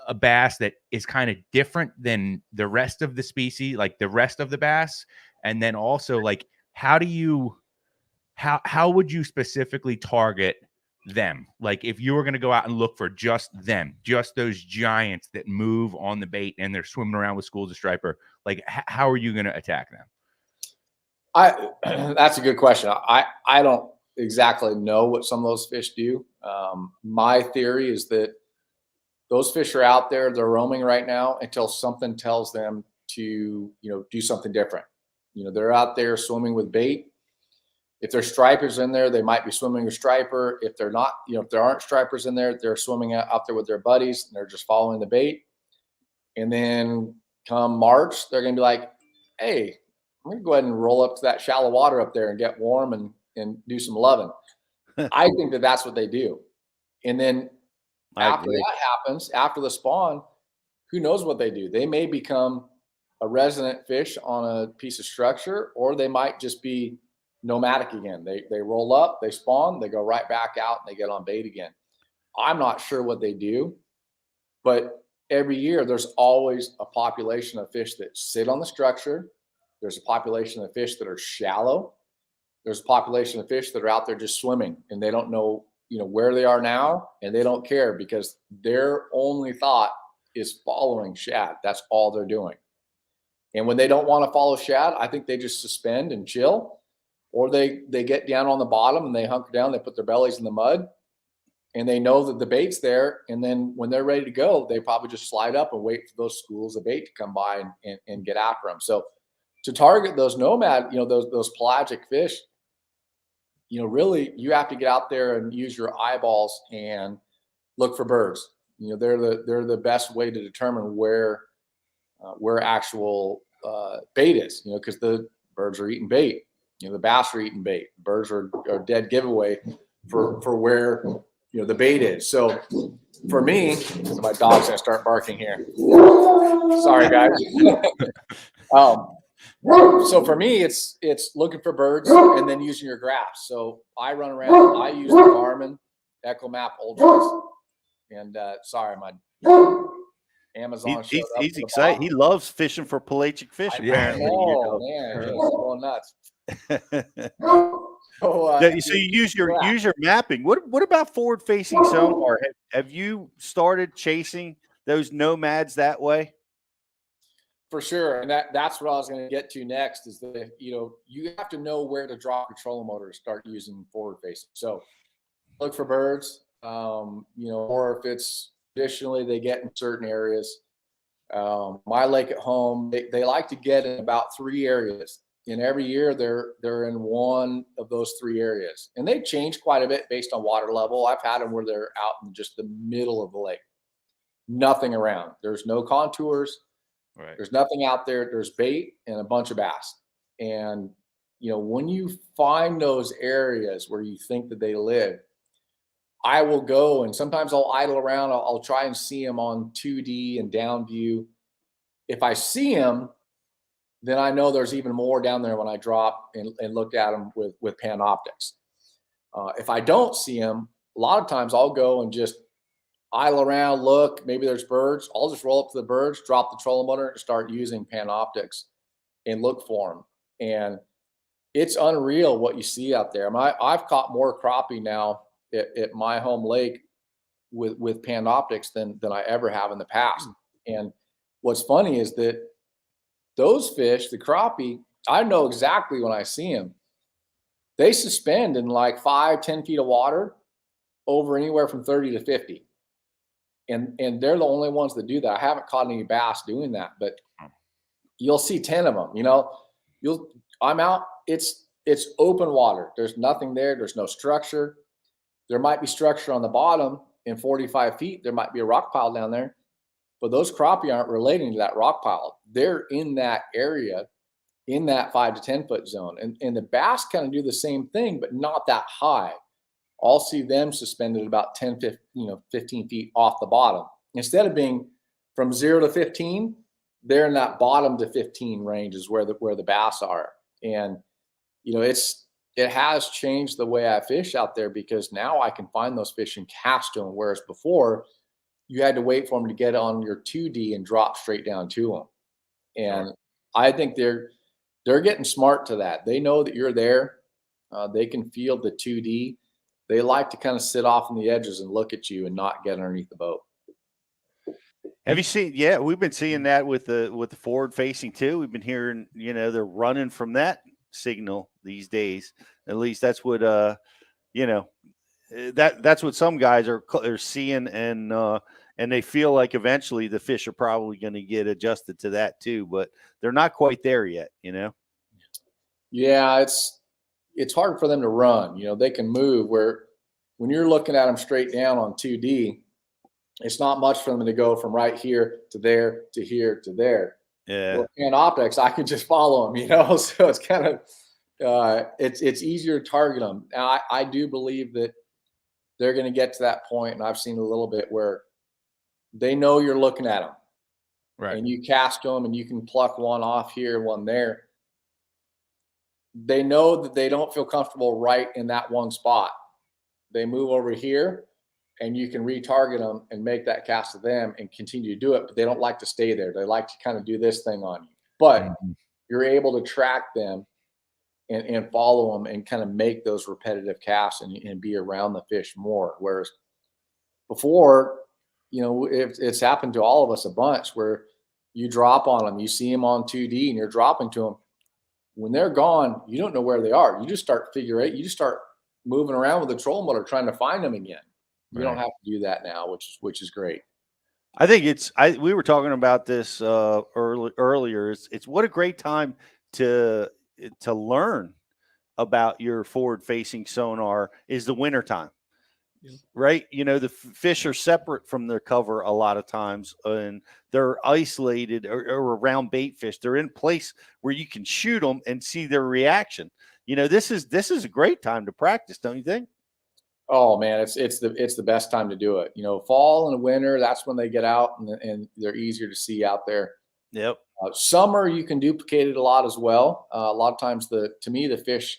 a bass that is kind of different than the rest of the species, like the rest of the bass? And then also, like, how would you specifically target them? Like, if you were going to go out and look for just them, just those giants that move on the bait and they're swimming around with schools of striper, like, how are you going to attack them? That's a good question. I don't exactly know what some of those fish do. My theory is that those fish are out there, they're roaming right now until something tells them to, do something different. They're out there swimming with bait. If there's stripers in there, they might be swimming with striper. If they're not, if there aren't stripers in there, they're swimming out there with their buddies and they're just following the bait. And then come March, they're going to be like, hey, I'm going to go ahead and roll up to that shallow water up there and get warm and do some loving. I think that's what they do. And then after that happens, after the spawn, who knows what they do? They may become a resident fish on a piece of structure, or they might just be nomadic again. They roll up, they spawn, they go right back out, and they get on bait again. I'm not sure what they do, but every year there's always a population of fish that sit on the structure. There's a population of fish that are shallow. There's a population of fish that are out there just swimming, and they don't know, where they are now, and they don't care because their only thought is following shad. That's all they're doing. And when they don't want to follow shad, I think they just suspend and chill, or they get down on the bottom and they hunker down, they put their bellies in the mud, and they know that the bait's there. And then when they're ready to go, they probably just slide up and wait for those schools of bait to come by and get after them. So to target those nomad, those pelagic fish, really you have to get out there and use your eyeballs and look for birds. They're the best way to determine where actual bait is, because the birds are eating bait. The bass are eating bait. Birds are dead giveaway for where the bait is. So for me, my dog's gonna start barking here. Sorry, guys. So for me, it's looking for birds and then using your graphs. So I run around. I use the Garmin EchoMap Ultras. And sorry, my Amazon. He's excited. He loves fishing for pelagic fish. Apparently, man, he's going nuts. So you use your mapping. What about forward facing sonar? Have you started chasing those nomads that way? For sure, and that's what I was going to get to next. Is that you have to know where to drop your trolling motor to start using forward facing. So look for birds, or if it's traditionally they get in certain areas. My lake at home, they like to get in about 3 areas. And every year they're in one of those 3 areas. And they change quite a bit based on water level. I've had them where they're out in just the middle of the lake. Nothing around. There's no contours. Right. There's nothing out there. There's bait and a bunch of bass. And, when you find those areas where you think that they live, I will go, and sometimes I'll idle around. I'll try and see them on 2D and down view. If I see them, then I know there's even more down there when I drop and look at them with Panoptics. If I don't see them, a lot of times I'll go and just idle around, look, maybe there's birds. I'll just roll up to the birds, drop the trolling motor, and start using Panoptics and look for them. And it's unreal what you see out there. I've caught more crappie now at my home lake with Panoptics than I ever have in the past. And what's funny is that those fish, the crappie, I know exactly when I see them. They suspend in like 5-10 feet of water over anywhere from 30 to 50. And they're the only ones that do that. I haven't caught any bass doing that, but you'll see 10 of them. I'm out. It's open water. There's nothing there. There's no structure. There might be structure on the bottom in 45 feet. There might be a rock pile down there, but those crappie aren't relating to that rock pile. They're in that area, in that 5 to 10 foot zone. And the bass kind of do the same thing, but not that high. I'll see them suspended about 10, 15 feet off the bottom. Instead of being from 0 to 15, they're in that bottom to 15 range is where the bass are. And, it has changed the way I fish out there, because now I can find those fish and cast them, whereas before you had to wait for them to get on your 2D and drop straight down to them. And I think they're getting smart to that. They know that you're there. They can feel the 2D. They like to kind of sit off on the edges and look at you and not get underneath the boat. Have you seen? Yeah, we've been seeing that with the forward facing too. We've been hearing, they're running from that signal these days. At least that's what that's what some guys are seeing, and they feel like eventually the fish are probably going to get adjusted to that too, but they're not quite there yet. Yeah, it's hard for them to run. They can move, where when you're looking at them straight down on 2D, it's not much for them to go from right here to there to here to there. Yeah. Well, Panoptics, I can just follow them, so it's kind of it's easier to target them. Now, I do believe that they're going to get to that point, and I've seen a little bit where they know you're looking at them, right? And you cast them, and you can pluck one off here, one there. They know that they don't feel comfortable right in that one spot. They move over here, and you can retarget them and make that cast to them and continue to do it. But they don't like to stay there. They like to kind of do this thing on you. But you're able to track them and follow them and kind of make those repetitive casts and be around the fish more. Whereas before, it's happened to all of us a bunch, where you drop on them, you see them on 2D and you're dropping to them. When they're gone, you don't know where they are. You just start figure eight. You just start moving around with the trolling motor trying to find them again. You don't have to do that now, which is great. I think we were talking about this earlier. It's what a great time to learn about your forward facing sonar is the wintertime. Yeah. Right? The fish are separate from their cover a lot of times, and they're isolated or around bait fish. They're in a place where you can shoot them and see their reaction. This is a great time to practice, don't you think? Oh man, it's the best time to do it. Fall and winter, that's when they get out and they're easier to see out there. Yep. Summer, you can duplicate it a lot as well. A lot of times to me, the fish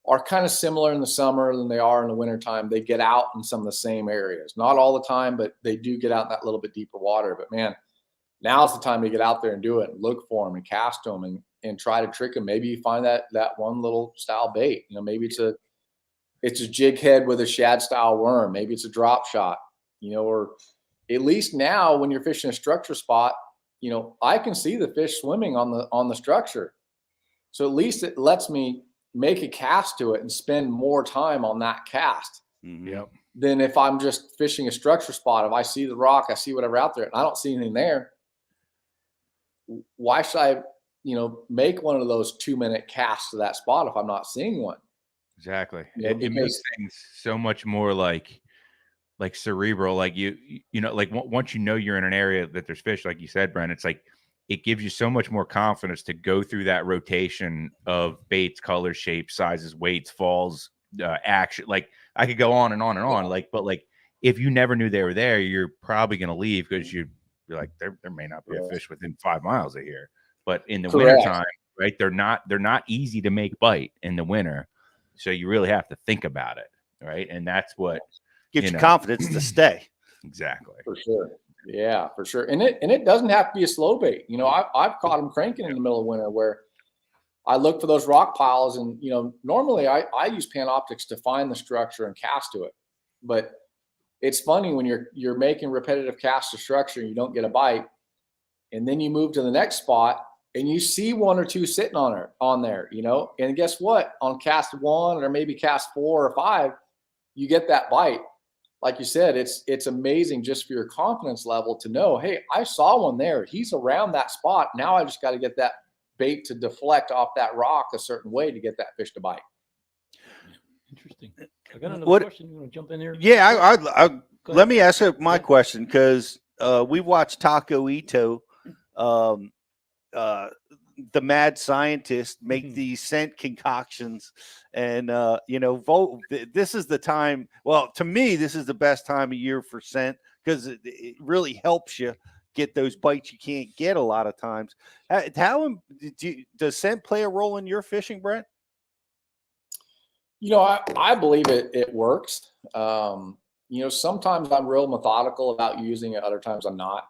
are kind of similar in the summer than they are in the wintertime. They get out in some of the same areas. Not all the time, but they do get out in that little bit deeper water. But man, now's the time to get out there and do it and look for them and cast them. And and try to trick them. Maybe you find that one little style bait. You know, maybe it's a jig head with a shad style worm. Maybe it's a drop shot. You know, or at least now when you're fishing a structure spot, you know, I can see the fish swimming on the structure. So at least it lets me make a cast to it and spend more time on that cast. Yep. Than if I'm just fishing a structure spot. If I see the rock, I see whatever out there, and I don't see anything there, why should I, you know, make one of those 2-minute casts to that spot if I'm not seeing one? Exactly. You know, It makes things so much more like cerebral. Like you know, like once you know you're in an area that there's fish, like you said, Brent, it's like it gives you so much more confidence to go through that rotation of baits, colors, shapes, sizes, weights, falls, action. Like I could go on and on and on. Like, but like if you never knew they were there, you're probably going to leave because you're like, there may not be a fish within 5 miles of here. But in the wintertime, right, they're not easy to make bite in the winter. So you really have to think about it, right? And that's what gives you confidence to stay. Exactly. For sure. Yeah, for sure. And it doesn't have to be a slow bait. You know, I've caught them cranking in the middle of winter where I look for those rock piles, and you know, normally I use Panoptics to find the structure and cast to it. But it's funny when you're making repetitive casts to structure and you don't get a bite, and then you move to the next spot and you see 1 or 2 sitting on there, you know, and guess what? On cast 1 or maybe cast 4 or 5, you get that bite. Like you said, it's amazing just for your confidence level to know, hey, I saw one there. He's around that spot. Now I just got to get that bait to deflect off that rock a certain way to get that fish to bite. Interesting. I got another question. You want to jump in here? Yeah, let me ask my question, because we watched Taco Ito, the mad scientist, make these scent concoctions, and you know, this is the time. Well, to me, this is the best time of year for scent because it really helps you get those bites you can't get a lot of times. Does scent play a role in your fishing, Brent? You know, I believe it works. You know, sometimes I'm real methodical about using it. Other times I'm not.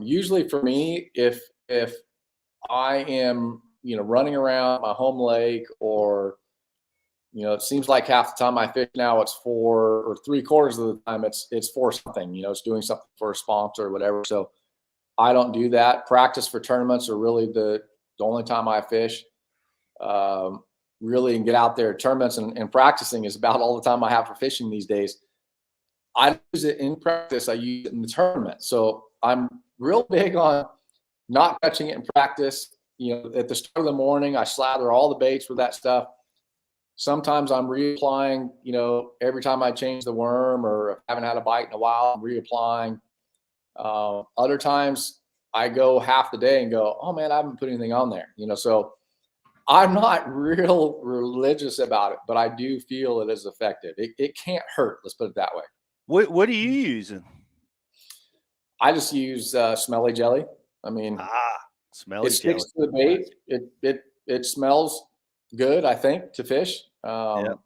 Usually for me, if I am, you know, running around my home lake, or, you know, it seems like half the time I fish now it's for, or 3/4 of the time it's for something, you know, it's doing something for a sponsor or whatever. So I don't do that. Practice for tournaments are really the only time I fish. Really, and get out there. Tournaments and practicing is about all the time I have for fishing these days. I use it in practice. I use it in the tournament. So I'm real big on not touching it in practice. You know, at the start of the morning, I slather all the baits with that stuff. Sometimes I'm reapplying, you know, every time I change the worm or haven't had a bite in a while, I'm reapplying. Other times I go half the day and go, oh man, I haven't put anything on there. You know, so I'm not real religious about it, but I do feel it is effective. It can't hurt. Let's put it that way. What are you using? I just use smelly jelly. I mean, smelly it sticks to the bait. It smells good, I think, to fish. You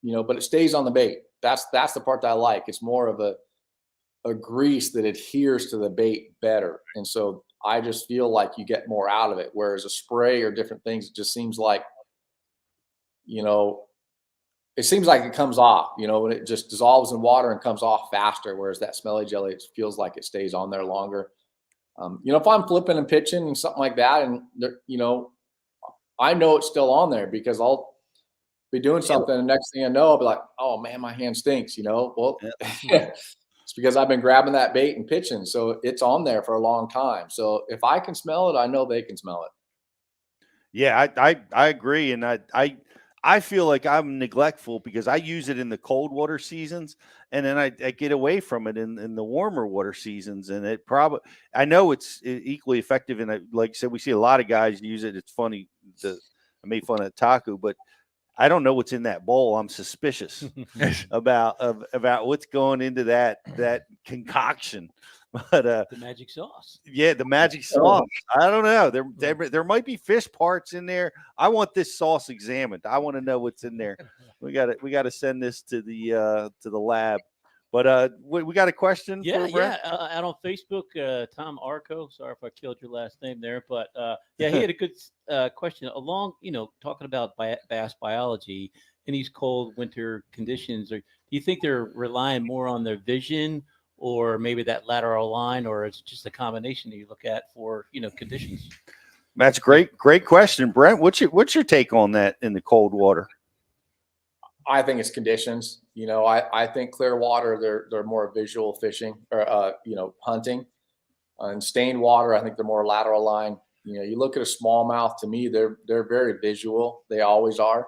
know, but it stays on the bait. That's the part that I like. It's more of a grease that adheres to the bait better, and so I just feel like you get more out of it. Whereas a spray or different things, it just seems like, you know, it seems like it comes off, you know, when it just dissolves in water and comes off faster. Whereas that smelly jelly, it feels like it stays on there longer. You know, if I'm flipping and pitching and something like that, and you know, I know it's still on there because I'll be doing something, and next thing I know, I'll be like, oh man, my hand stinks, you know. Well, it's because I've been grabbing that bait and pitching, so it's on there for a long time. So if I can smell it, I know they can smell it. Yeah, I agree, and I feel like I'm neglectful because I use it in the cold water seasons, and then I get away from it in the warmer water seasons. And it probably, I know it's equally effective. And like I said, we see a lot of guys use it. It's funny. I made fun of Taco, but I don't know what's in that bowl. I'm suspicious about what's going into that concoction. But the magic sauce. Yeah, the magic sauce. I don't know. There might be fish parts in there. I want this sauce examined. I want to know what's in there. We got to send this to the lab. But we got a question. Yeah, for Brent? out on Facebook, Tom Arco. Sorry if I killed your last name there, but yeah, he had a good question along. Talking about bass biology in these cold winter conditions. Do you think they're relying more on their vision, or maybe that lateral line, or it's just a combination that you look at for conditions? That's great question, Brent. What's your take on that in the cold water? I think it's conditions. I think clear water, they're more visual fishing or hunting. In stained water, I think they're more lateral line. You look at a smallmouth. To me, they're very visual. They always are.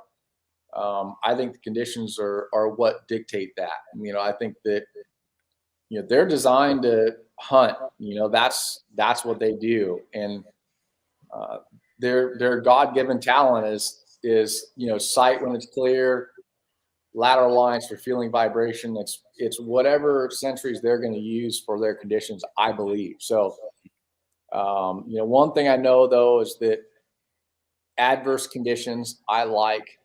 I think the conditions are what dictate that. I think that they're designed to hunt. That's what they do, and their God-given talent is sight when it's clear, lateral lines for feeling vibration. It's whatever centuries they're going to use for their conditions, I believe. So, one thing I know though is that adverse conditions, I like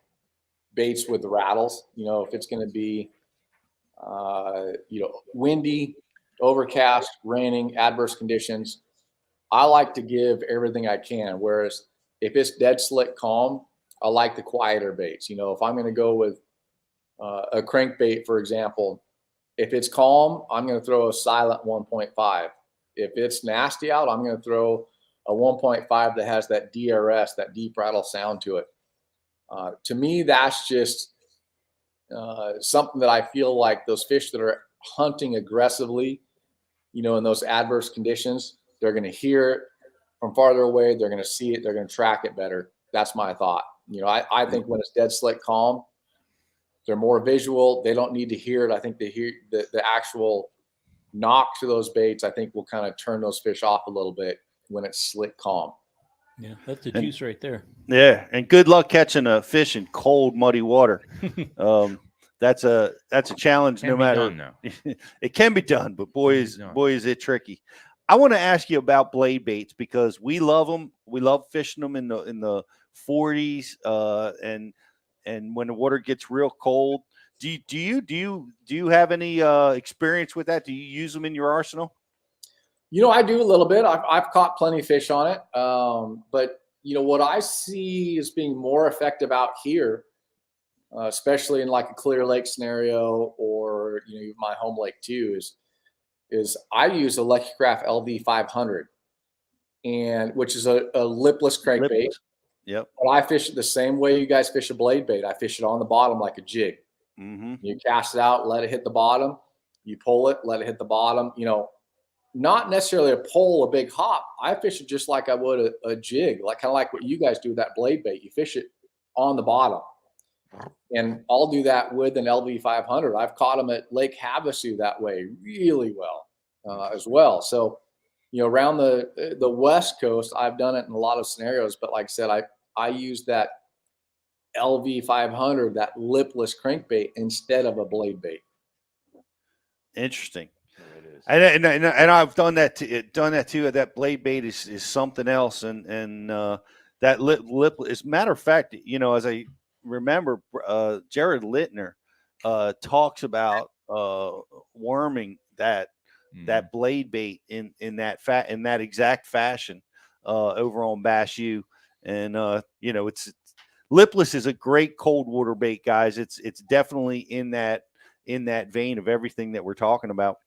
baits with rattles. If it's going to be, windy, overcast, raining, adverse conditions, I like to give everything I can. Whereas if it's dead slick calm, I like the quieter baits. If I'm going to go with a crankbait, for example, if it's calm, I'm going to throw a silent 1.5. If it's nasty out, I'm going to throw a 1.5 that has that DRS, that deep rattle sound to it. To me, that's just something that I feel like those fish that are hunting aggressively, in those adverse conditions, they're going to hear it from farther away. They're going to see it. They're going to track it better. That's my thought. I think when it's dead slick calm, they're more visual. They don't need to hear it. I think they hear the actual knock to those baits. I think will kind of turn those fish off a little bit when it's slick calm. Yeah, that's the juice right there. Yeah, and good luck catching a fish in cold, muddy water. That's a challenge. No matter it can be done, but boy is it tricky. I want to ask you about blade baits because we love them. We love fishing them in the 40s, and when the water gets real cold. Do you have any experience with that? Do you use them in your arsenal? I do a little bit. I've caught plenty of fish on it. But what I see as being more effective out here, especially in like a clear lake scenario or my home lake too, is I use a Lucky Craft LV 500, and which is a lipless crankbait. Yep. But I fish it the same way you guys fish a blade bait. I fish it on the bottom like a jig. Mm-hmm. You cast it out, let it hit the bottom. You pull it, let it hit the bottom. Not necessarily a pole, a big hop. I fish it just like I would a jig, kind of like what you guys do with that blade bait. You fish it on the bottom. And I'll do that with an LV 500. I've caught them at Lake Havasu that way really well as well. So, around the West Coast, I've done it in a lot of scenarios. But like I said, I use that LV 500, that lipless crankbait, instead of a blade bait. Interesting. And I've done that too. That blade bait is something else, and that lip. As a matter of fact, as I remember, Jared Littner talks about worming that blade bait in that exact fashion over on Bass U, and it's lipless is a great cold water bait, guys. It's definitely in that vein of everything that we're talking about.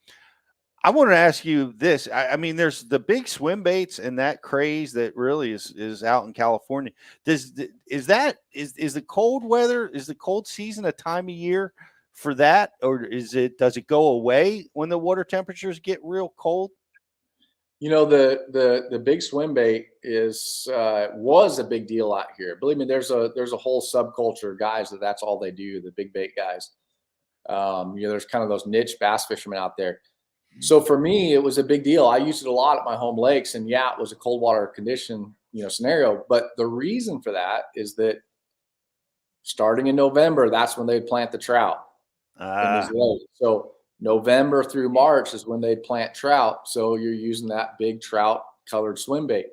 I want to ask you this. I mean, there's the big swim baits and that craze that really is out in California. Is the cold weather, is the cold season a time of year for that, or does it go away when the water temperatures get real cold? The big swim bait was a big deal out here. Believe me, there's a whole subculture, guys, that's all they do, the big bait guys. There's kind of those niche bass fishermen out there. So for me, it was a big deal. I used it a lot at my home lakes, and yeah, it was a cold water condition, scenario. But the reason for that is that starting in November, that's when they'd plant the trout in these lakes. So November through March is when they'd plant trout. So you're using that big trout colored swim bait.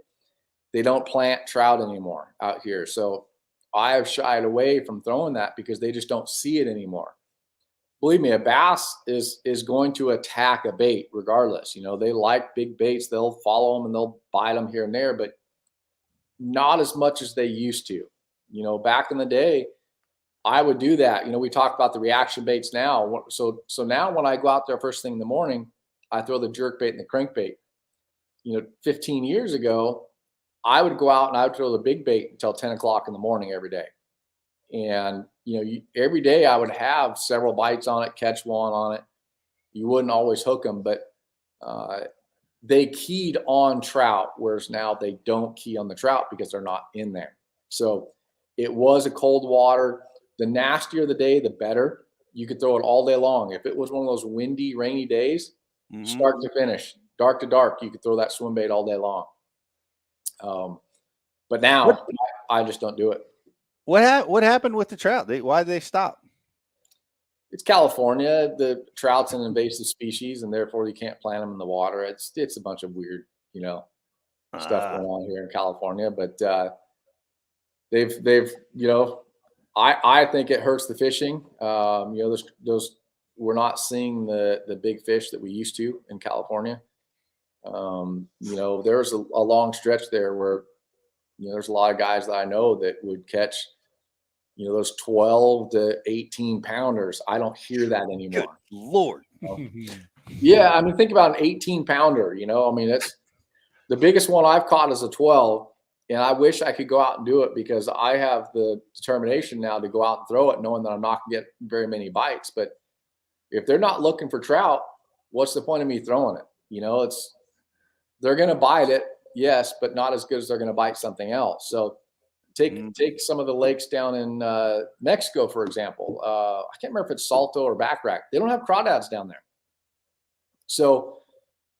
They don't plant trout anymore out here. So I have shied away from throwing that because they just don't see it anymore. believe me, a bass is going to attack a bait regardless. You know, they like big baits. They'll follow them and they'll bite them here and there, but not as much as they used to. You know, back in the day, I would do that. You know, we talk about the reaction baits now. So now when I go out there first thing in the morning, I throw the jerk bait and the crankbait. You know, 15 years ago, I would go out and I would throw the big bait until 10 o'clock in the morning every day. And, you know, every day I would have several bites on it, catch one on it. You wouldn't always hook them, but they keyed on trout, whereas now they don't key on the trout because they're not in there. So it was a cold water. The nastier the day, the better. You could throw it all day long. If it was one of those windy, rainy days, start to finish, dark to dark, you could throw that swim bait all day long. But now I just don't do it. What happened with the trout? Why did they stop? It's California. The trout's an invasive species, and therefore you can't plant them in the water. It's a bunch of weird, you know, stuff going on here in California. But they've you know, I think it hurts the fishing. You know, those we're not seeing the big fish that we used to in California. You know, there's a long stretch there where, you know, there's a lot of guys that I know that would catch, you know, those 12 to 18 pounders. I don't hear that anymore. Good Lord. You know? Yeah. I mean, think about an 18 pounder, you know, I mean, that's the biggest one I've caught is a 12. And I wish I could go out and do it because I have the determination now to go out and throw it, knowing that I'm not going to get very many bites. But if they're not looking for trout, what's the point of me throwing it? You know, they're going to bite it. Yes, but not as good as they're going to bite something else. So take some of the lakes down in Mexico, for example. I can't remember if it's Salto or Backrack. They don't have crawdads down there. So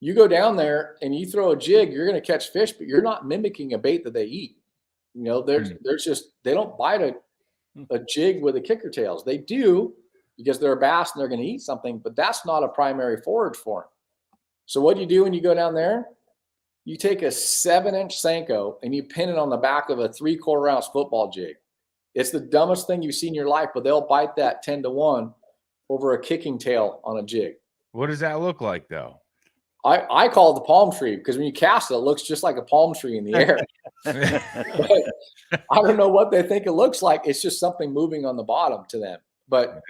you go down there and you throw a jig, you're going to catch fish, but you're not mimicking a bait that they eat. You know, there's just, they don't bite a jig with a kicker tails. They do because they're a bass and they're going to eat something, but that's not a primary forage for them. So what do you do when you go down there? You take a 7-inch Senko and you pin it on the back of a 3/4 ounce football jig. It's the dumbest thing you've seen in your life, but they'll bite that 10-1 over a kicking tail on a jig. What does that look like, though? I call it the palm tree because when you cast it, it looks just like a palm tree in the air. I don't know what they think it looks like. It's just something moving on the bottom to them. But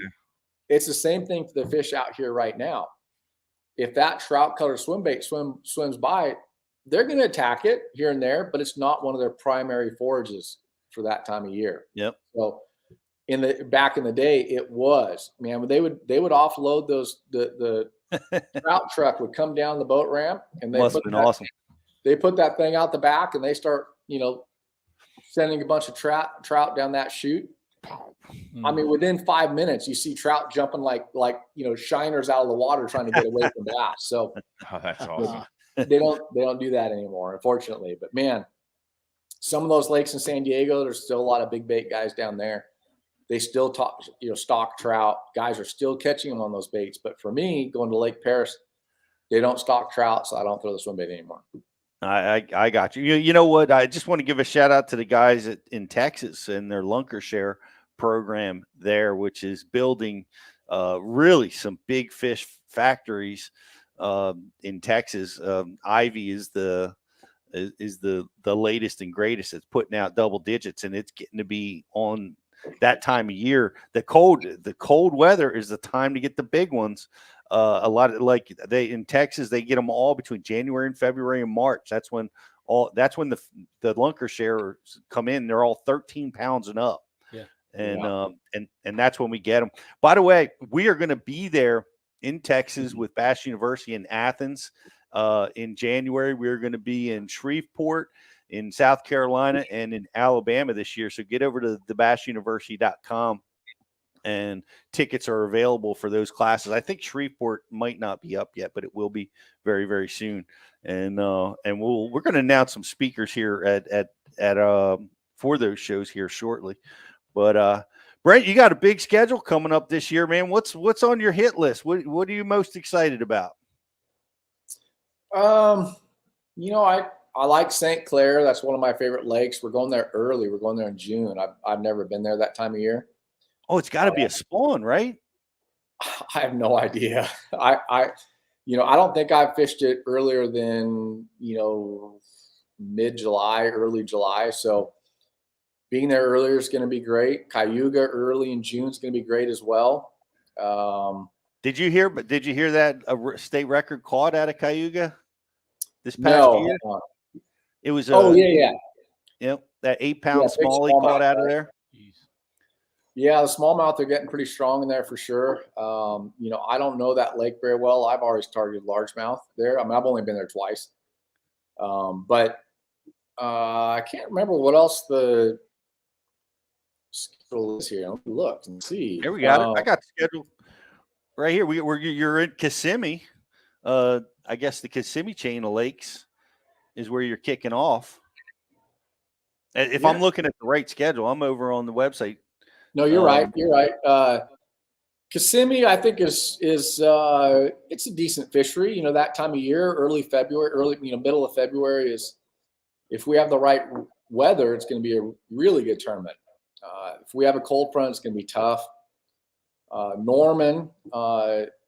it's the same thing for the fish out here right now. If that trout color swim bait swims by, they're going to attack it here and there, but it's not one of their primary forages for that time of year. Yep. So back in the day, it was, man, they would offload the trout truck would come down the boat ramp and awesome. They put that thing out the back and they start, you know, sending a bunch of trout down that chute. I mean, within 5 minutes, you see trout jumping like, you know, shiners out of the water trying to get away from bass. So that's awesome. They don't do that anymore, unfortunately. But man, some of those lakes in San Diego, there's still a lot of big bait guys down there. They still stock trout. Guys are still catching them on those baits. But for me, going to Lake Paris, they don't stock trout, so I don't throw the swim bait anymore. I got you. You know what? I just want to give a shout out to the guys in Texas and their Lunker Share program there, which is building really some big fish factories in Texas. Ivy is the latest and greatest. It's putting out double digits, and it's getting to be on that time of year. The cold weather is the time to get the big ones. A lot of in Texas, they get them all between January and February and March. That's when the Lunker Shares come in. They're all 13 pounds and up. Yeah. And that's when we get them. By the way, we are going to be there in Texas with Bass University in Athens in January. We're going to be in Shreveport, in South Carolina, and in Alabama this year. So get over to thebassuniversity.com, and tickets are available for those classes. I think Shreveport might not be up yet, but it will be very, very soon. And we're going to announce some speakers here at for those shows here shortly. But Brent, you got a big schedule coming up this year, man. What's on your hit list? What are you most excited about? You know, I like St. Clair. That's one of my favorite lakes. We're going there early. We're going there in June. I've never been there that time of year. Oh, it's got to be a spawn, right? I have no idea. I don't think I've fished it earlier than, mid-July, early July. So being there earlier is going to be great. Cayuga early in June is going to be great as well. Did you hear that a state record caught out of Cayuga this past year? It was yeah. Yep, that 8-pound smallie caught out of there. Yeah, the smallmouth are getting pretty strong in there for sure. I don't know that lake very well. I've always targeted largemouth there. I mean, I've only been there twice. But I can't remember what else the schedule is here. Let me look and see. Here we got it. I got the schedule right here. You're in Kissimmee. I guess the Kissimmee chain of lakes is where you're kicking off. If I'm looking at the right schedule, I'm over on the website. No, you're right. You're right. Kissimmee, I think is it's a decent fishery. That time of year, early February, middle of February is, if we have the right weather, it's going to be a really good tournament. If we have a cold front, it's going to be tough. Norman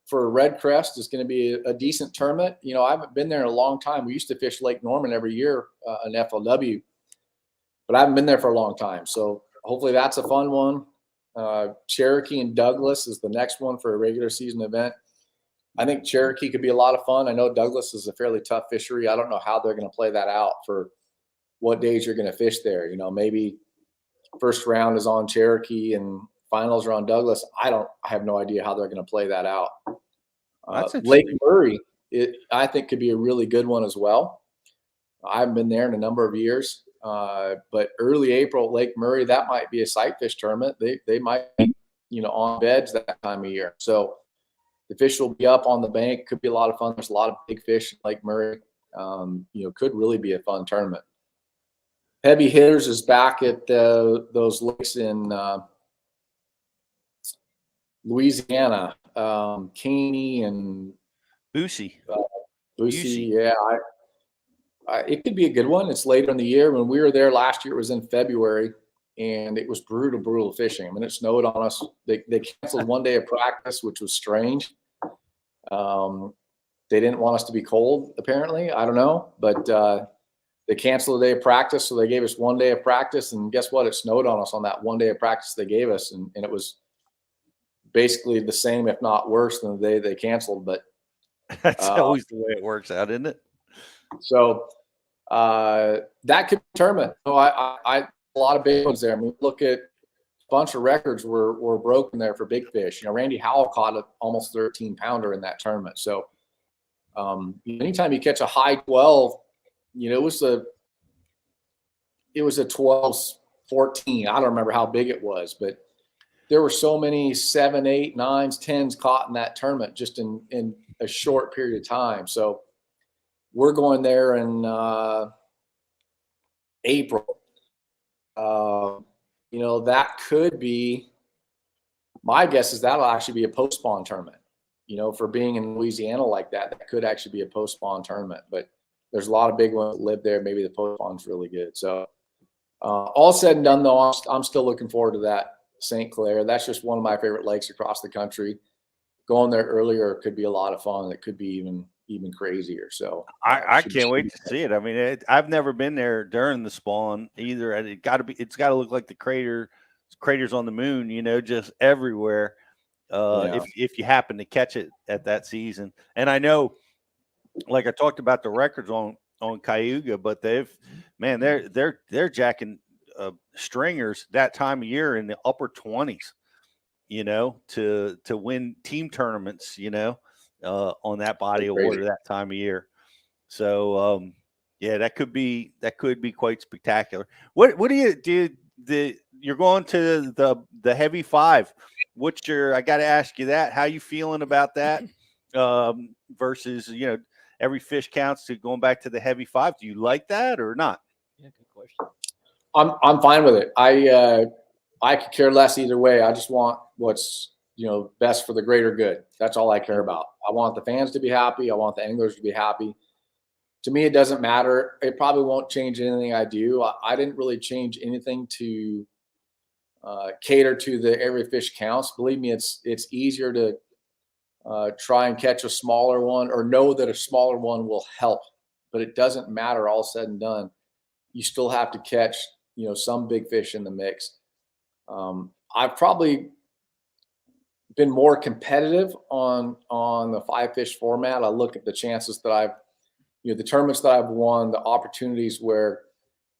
for Red Crest is going to be a decent tournament. I haven't been there in a long time. We used to fish Lake Norman every year in FLW, but I haven't been there for a long time. So hopefully that's a fun one. Cherokee and Douglas is the next one for a regular season event. I think Cherokee could be a lot of fun. I know Douglas is a fairly tough fishery. I don't know how they're going to play that out for what days you're going to fish there. Maybe first round is on Cherokee and finals are on Douglas. I have no idea how they're going to play that out. Lake Murray, I think could be a really good one as well. I haven't been there in a number of years. But early April, Lake Murray, that might be a sight fish tournament. They might be, on beds that time of year. So the fish will be up on the bank. Could be a lot of fun. There's a lot of big fish in Lake Murray. Could really be a fun tournament. Heavy Hitters is back at those lakes in Louisiana, Caney and Boosie. Boosie, yeah. It could be a good one. It's later in the year. When we were there last year, it was in February, and it was brutal fishing. I mean, it snowed on us. They canceled one day of practice, which was strange. They didn't want us to be cold, apparently. I don't know, but they canceled a day of practice, so they gave us 1 day of practice, and guess what? It snowed on us on that 1 day of practice they gave us, and it was basically the same, if not worse, than the day they canceled. But that's always the way it works out, isn't it? So that could be a tournament. A lot of big ones there. I mean, look at a bunch of records were broken there for big fish. Randy Howell caught an almost 13-pounder in that tournament. So anytime you catch a high 12, it was a 12-14. I don't remember how big it was, but there were so many 7, 8, 9s, 10s caught in that tournament just in a short period of time. So we're going there in April. That could be, my guess is that'll actually be a post-spawn tournament. For being in Louisiana like that could actually be a post-spawn tournament. But there's a lot of big ones that live there. Maybe the post-spawn's really good. So all said and done, though, I'm still looking forward to that St. Clair. That's just one of my favorite lakes across the country. Going there earlier could be a lot of fun. It could be even crazier. So I can't wait to see it. I mean, I've never been there during the spawn either. It's got to look like the craters on the moon, just everywhere. If you happen to catch it at that season. And I know, like I talked about the records on Cayuga, but they're jacking stringers that time of year in the upper 20s, to win team tournaments, on that body of water that time of year. So that could be quite spectacular. What do you do? You're going to the heavy 5. I got to ask you that. How you feeling about that? Versus every fish counts to going back to the heavy 5. Do you like that or not? Yeah, good question. I'm fine with it. I could care less either way. I just want what's best for the greater good. That's all I care about. I want the fans to be happy. I want the anglers to be happy. To me, it doesn't matter. It probably won't change anything I do. I didn't really change anything to cater to the every fish counts. Believe me, it's easier to try and catch a smaller one, or know that a smaller one will help. But it doesn't matter, all said and done. You still have to catch, some big fish in the mix. I've probably been more competitive on the 5-fish format. I look at the chances that the tournaments that I've won, the opportunities where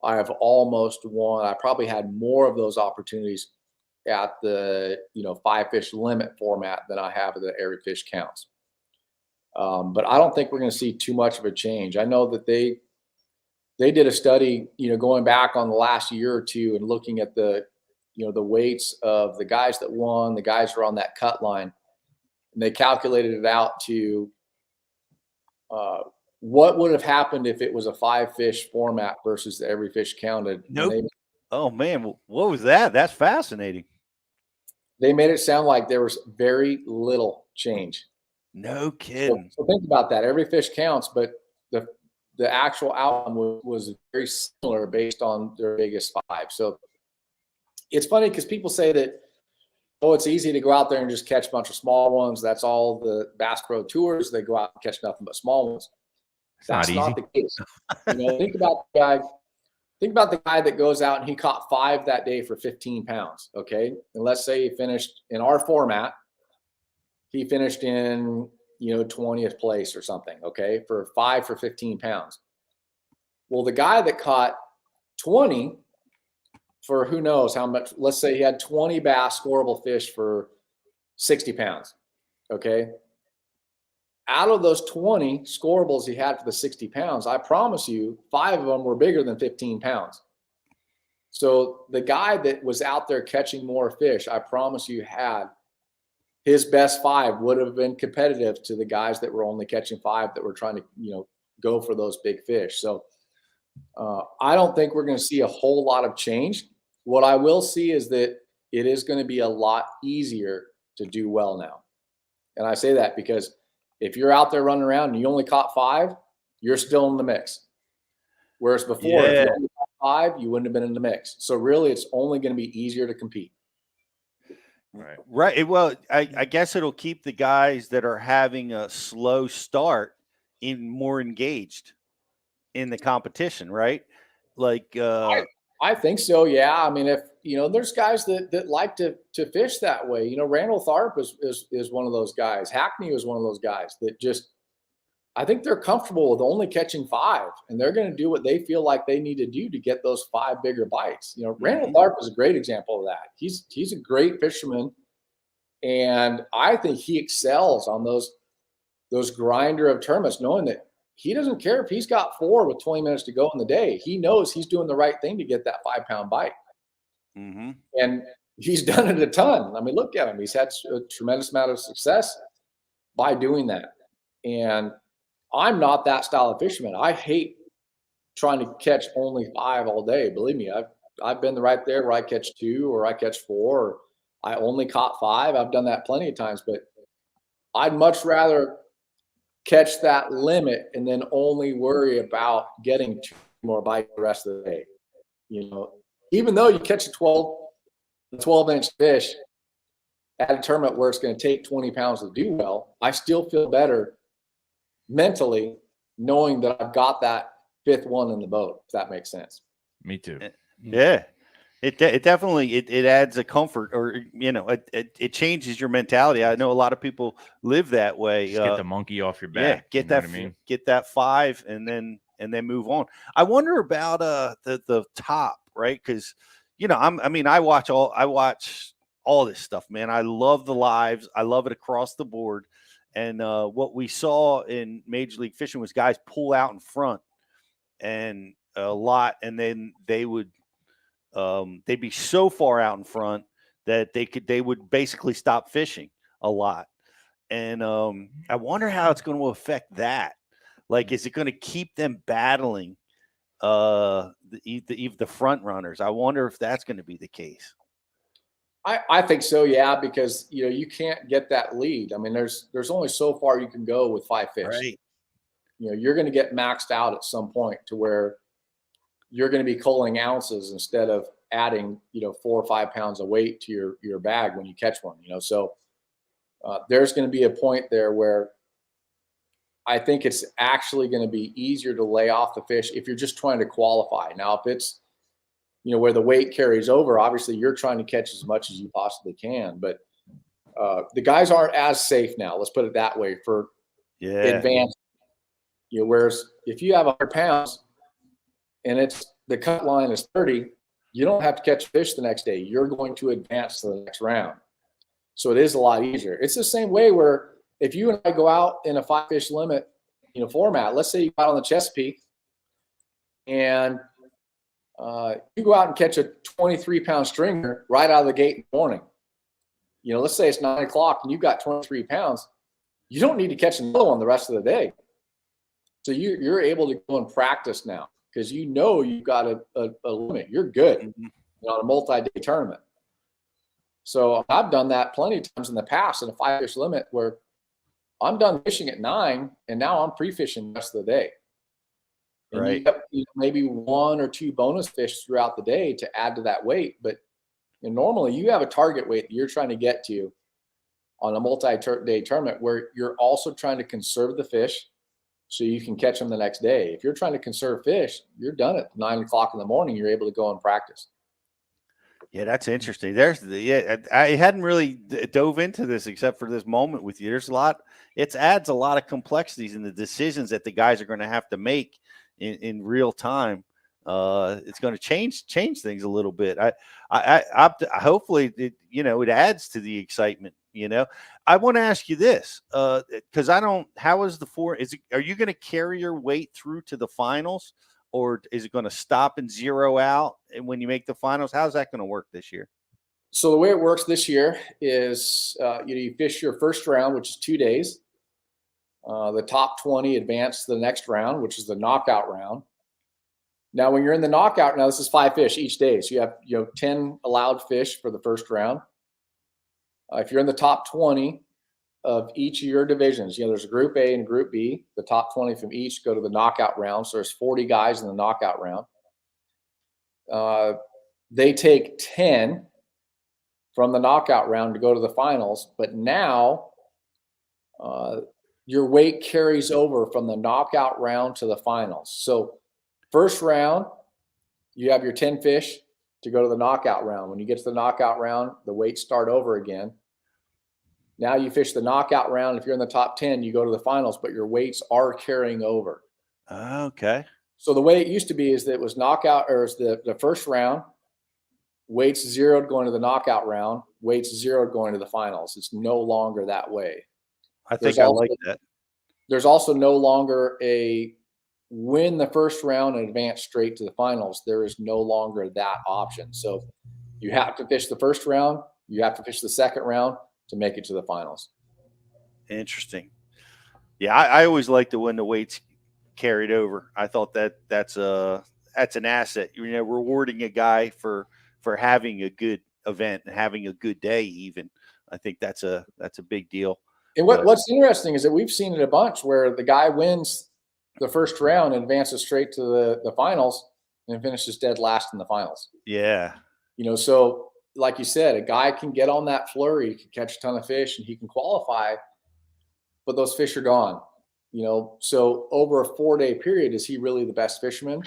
I have almost won. I probably had more of those opportunities at the 5-fish limit format than I have at the every fish counts. But I don't think we're going to see too much of a change. I know that they did a study, going back on the last year or two and looking at the weights of the guys that won, the guys who are on that cut line, and they calculated it out to what would have happened if it was a 5-fish format versus the every fish counted. Nope. Oh man, what was that? That's fascinating. They made it sound like there was very little change. No kidding. So think about that. Every fish counts, but the actual outcome was very similar based on their biggest 5. So it's funny because people say that, it's easy to go out there and just catch a bunch of small ones. That's all the Bass Pro Tours. They go out and catch nothing but small ones. That's not the case. Think about the guy that goes out and he caught 5 that day for 15 pounds. Okay. And let's say he finished in our format. He finished in, 20th place or something. Okay. For 5 for 15 pounds. Well, the guy that caught 20 for who knows how much, let's say he had 20 bass scoreable fish for 60 pounds. Okay. Out of those 20 scoreables he had for the 60 pounds, I promise you 5 of them were bigger than 15 pounds. So the guy that was out there catching more fish, I promise you had his best 5 would have been competitive to the guys that were only catching 5 that were trying to, go for those big fish. So I don't think we're going to see a whole lot of change. What I will see is that it is going to be a lot easier to do well now. And I say that because if you're out there running around and you only caught 5, you're still in the mix. Whereas before, if you only caught 5, you wouldn't have been in the mix. So really, it's only going to be easier to compete. Right. Well, I guess it'll keep the guys that are having a slow start more engaged in the competition, right? Like, I think so. Yeah. I mean, if there's guys that like to fish that way. Randall Tharp is one of those guys. Hackney was one of those guys that just, I think they're comfortable with only catching 5, and they're going to do what they feel like they need to do to get those 5 bigger bites. Randall Tharp is a great example of that. He's a great fisherman, and I think he excels on those grinder of tournaments, knowing that he doesn't care if he's got 4 with 20 minutes to go in the day. He knows he's doing the right thing to get that 5-pound bite. Mm-hmm. And he's done it a ton. I mean, look at him. He's had a tremendous amount of success by doing that. And I'm not that style of fisherman. I hate trying to catch only 5 all day. Believe me, I've been right there where I catch 2 or I catch 4 or I only caught 5. I've done that plenty of times, but I'd much rather catch that limit and then only worry about getting 2 more bites the rest of the day. Even though you catch a 12-inch fish at a tournament where it's going to take 20 pounds to do well, I still feel better mentally knowing that I've got that 5th one in the boat, if that makes sense. Me too. Yeah. It definitely it adds a comfort, or it changes your mentality. I know a lot of people live that way. Just get the monkey off your back. Yeah, get that 5 and then move on. I wonder about the top, right? Because I watch all this stuff, man. I love the lives. I love it across the board. And what we saw in Major League Fishing was guys pull out in front and a lot, and then they would they'd be so far out in front that they would basically stop fishing a lot. And I wonder how it's going to affect that. Like, is it going to keep them battling the front runners? I wonder if that's going to be the case. I think so, yeah, because you can't get that lead. I mean, there's only so far you can go with 5 fish. Right. You're going to get maxed out at some point to where you're going to be culling ounces instead of adding 4 or 5 pounds of weight to your bag when you catch one. So there's going to be a point there where I think it's actually going to be easier to lay off the fish if you're just trying to qualify. Now, if it's, where the weight carries over, obviously you're trying to catch as much as you possibly can. But the guys aren't as safe now. Let's put it that way for advanced. Whereas if you have 100 pounds and the cut line is 30, you don't have to catch fish the next day. You're going to advance to the next round. So it is a lot easier. It's the same way where if you and I go out in a 5-fish limit, format, let's say you go out on the Chesapeake and you go out and catch a 23-pound stringer right out of the gate in the morning. Let's say it's 9 o'clock and you've got 23 pounds. You don't need to catch another one the rest of the day. So you're able to go and practice now because you've got a limit. You're good on a multi-day tournament. So I've done that plenty of times in the past in a 5-fish limit where I'm done fishing at 9 and now I'm pre-fishing the rest of the day. And right. You have maybe 1 or 2 bonus fish throughout the day to add to that weight. But normally you have a target weight that you're trying to get to on a multi-day tournament where you're also trying to conserve the fish so you can catch them the next day. If you're trying to conserve fish, you're done at 9 o'clock in the morning. You're able to go and practice. Yeah, that's interesting. I hadn't really dove into this except for this moment with you. There's it adds a lot of complexities in the decisions that the guys are going to have to make in real time. It's going to change things a little bit. I hopefully it adds to the excitement. I want to ask you this because how is are you going to carry your weight through to the finals? Or is it going to stop and zero out when you make the finals? How's that going to work this year? So the way it works this year is you fish your first round, which is 2 days. The top 20 advance to the next round, which is the knockout round. Now, when you're in the knockout, this is 5 fish each day. So you have 10 allowed fish for the first round. If you're in the top 20 of each of your divisions, there's a group A and a group B. The top 20 from each go to the knockout round. So there's 40 guys in the knockout round. They take 10 from the knockout round to go to the finals. But now your weight carries over from the knockout round to the finals. So first round, you have your 10 fish to go to the knockout round. When you get to the knockout round, the weights start over again. Now you fish the knockout round. If you're in the top 10, you go to the finals, but your weights are carrying over. Okay. So the way it used to be is that it was knockout, or is the first round, weights zeroed going to the knockout round, weights zeroed going to the finals. It's no longer that way. I think I like that. There's also no longer a win the first round and advance straight to the finals. There is no longer that option. So you have to fish the first round. You have to fish the second round to make it to the finals. Interesting. Yeah, I always liked it when the weights carried over. I thought that's an asset. Rewarding a guy for having a good event and having a good day. Even I think that's a big deal. And what's interesting is that we've seen it a bunch where the guy wins the first round and advances straight to the finals and finishes dead last in the finals. Yeah. So like you said, a guy can get on that flurry, he can catch a ton of fish and he can qualify, but those fish are gone. So over a 4-day period, is he really the best fisherman?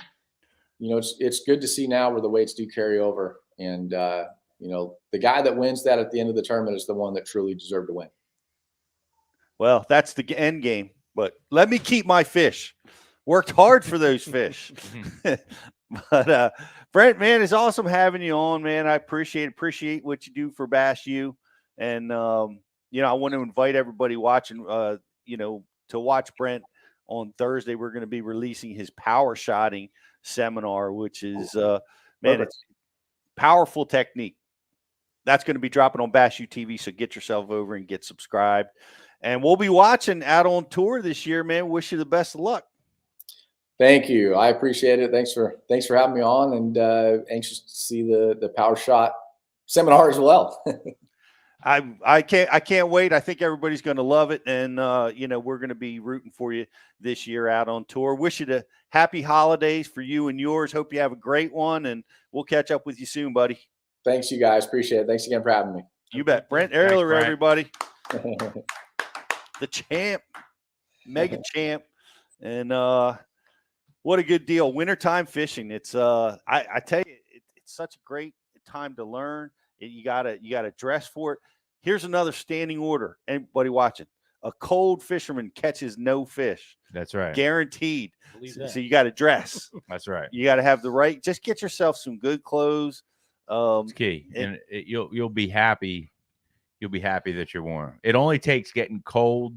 It's good to see now where the weights do carry over. And, the guy that wins that at the end of the tournament is the one that truly deserved to win. Well, that's the end game, but let me keep my fish. Worked hard for those fish. But Brent, man, it's awesome having you on, man. I appreciate what you do for Bass U. And, I want to invite everybody watching, to watch Brent on Thursday. We're going to be releasing his power shotting seminar, which is, it's powerful technique. That's going to be dropping on Bass U TV. So get yourself over and get subscribed. And we'll be watching out on tour this year, man. Wish you the best of luck. Thank you. I appreciate it. Thanks for having me on, and anxious to see the power shot seminar as well. I can't wait. I think everybody's going to love it. And, we're going to be rooting for you this year out on tour. Wish you the happy holidays for you and yours. Hope you have a great one, and we'll catch up with you soon, buddy. Thanks, you guys. Appreciate it. Thanks again for having me. You bet. Brent Ehrler, everybody. the champ, mega champ. And what a good deal. Wintertime fishing. It's I tell you, it's such a great time to learn. You gotta dress for it. Here's another standing order. Anybody watching? A cold fisherman catches no fish. That's right. Guaranteed. So you got to dress. That's right. You got to have the right. Just get yourself some good clothes. It's key, and you'll be happy. You'll be happy that you're warm. It only takes getting cold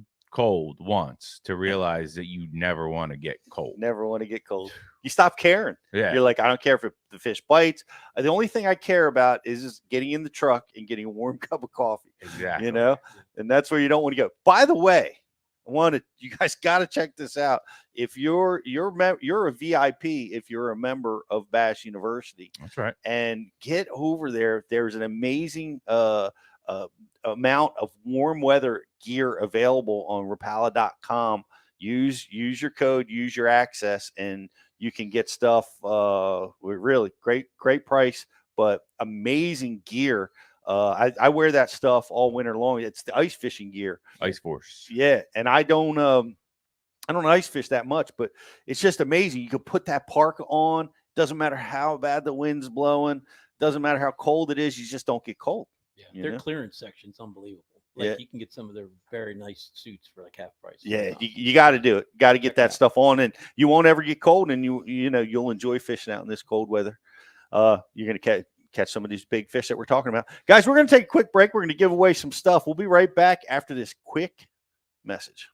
once to realize that you never want to get cold. Never want to get cold. You stop caring. Yeah. You're like, I don't care if the fish bites. The only thing I care about is just getting in the truck and getting a warm cup of coffee. Exactly. You know, and that's where you don't want to go. By the way, you guys got to check this out. If you're a VIP, if you're a member of Bass University, that's right, and get over there. There's an amazing amount of warm weather gear available on Rapala.com. Use your code, use your access, and you can get stuff with really great price, but amazing gear. I wear that stuff all winter long. It's the ice fishing gear. Ice Force. Yeah, and I don't ice fish that much, but it's just amazing. You can put that parka on. Doesn't matter how bad the wind's blowing. Doesn't matter how cold it is. You just don't get cold. Yeah, their clearance section's unbelievable. Like you can get some of their very nice suits for like half price. Yeah, you got to do it. Got to get that stuff on, and you won't ever get cold, and you'll enjoy fishing out in this cold weather. You're gonna catch some of these big fish that we're talking about, guys. We're gonna take a quick break. We're gonna give away some stuff. We'll be right back after this quick message.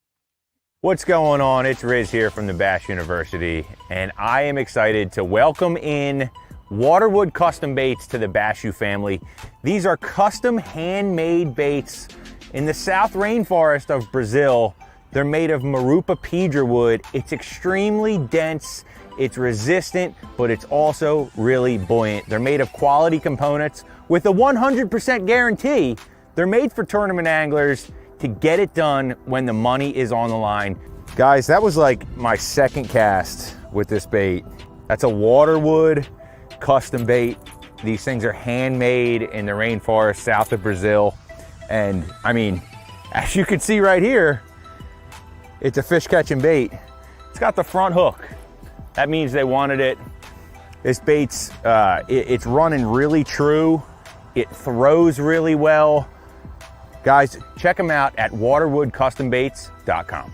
What's going on? It's Riz here from the Bass University, and I am excited to welcome in Waterwood Custom Baits to the Bass U family. These are custom handmade baits in the South Rainforest of Brazil. They're made of Marupa pedra wood. It's extremely dense, it's resistant, but it's also really buoyant. They're made of quality components with a 100% guarantee. They're made for tournament anglers to get it done when the money is on the line. Guys, that was like my second cast with this bait. That's a Waterwood custom bait. These things are handmade in the rainforest south of Brazil. And I mean, as you can see right here, it's a fish catching bait. It's got the front hook. That means they wanted it. This bait's, it's running really true. It throws really well. Guys, check them out at waterwoodcustombaits.com.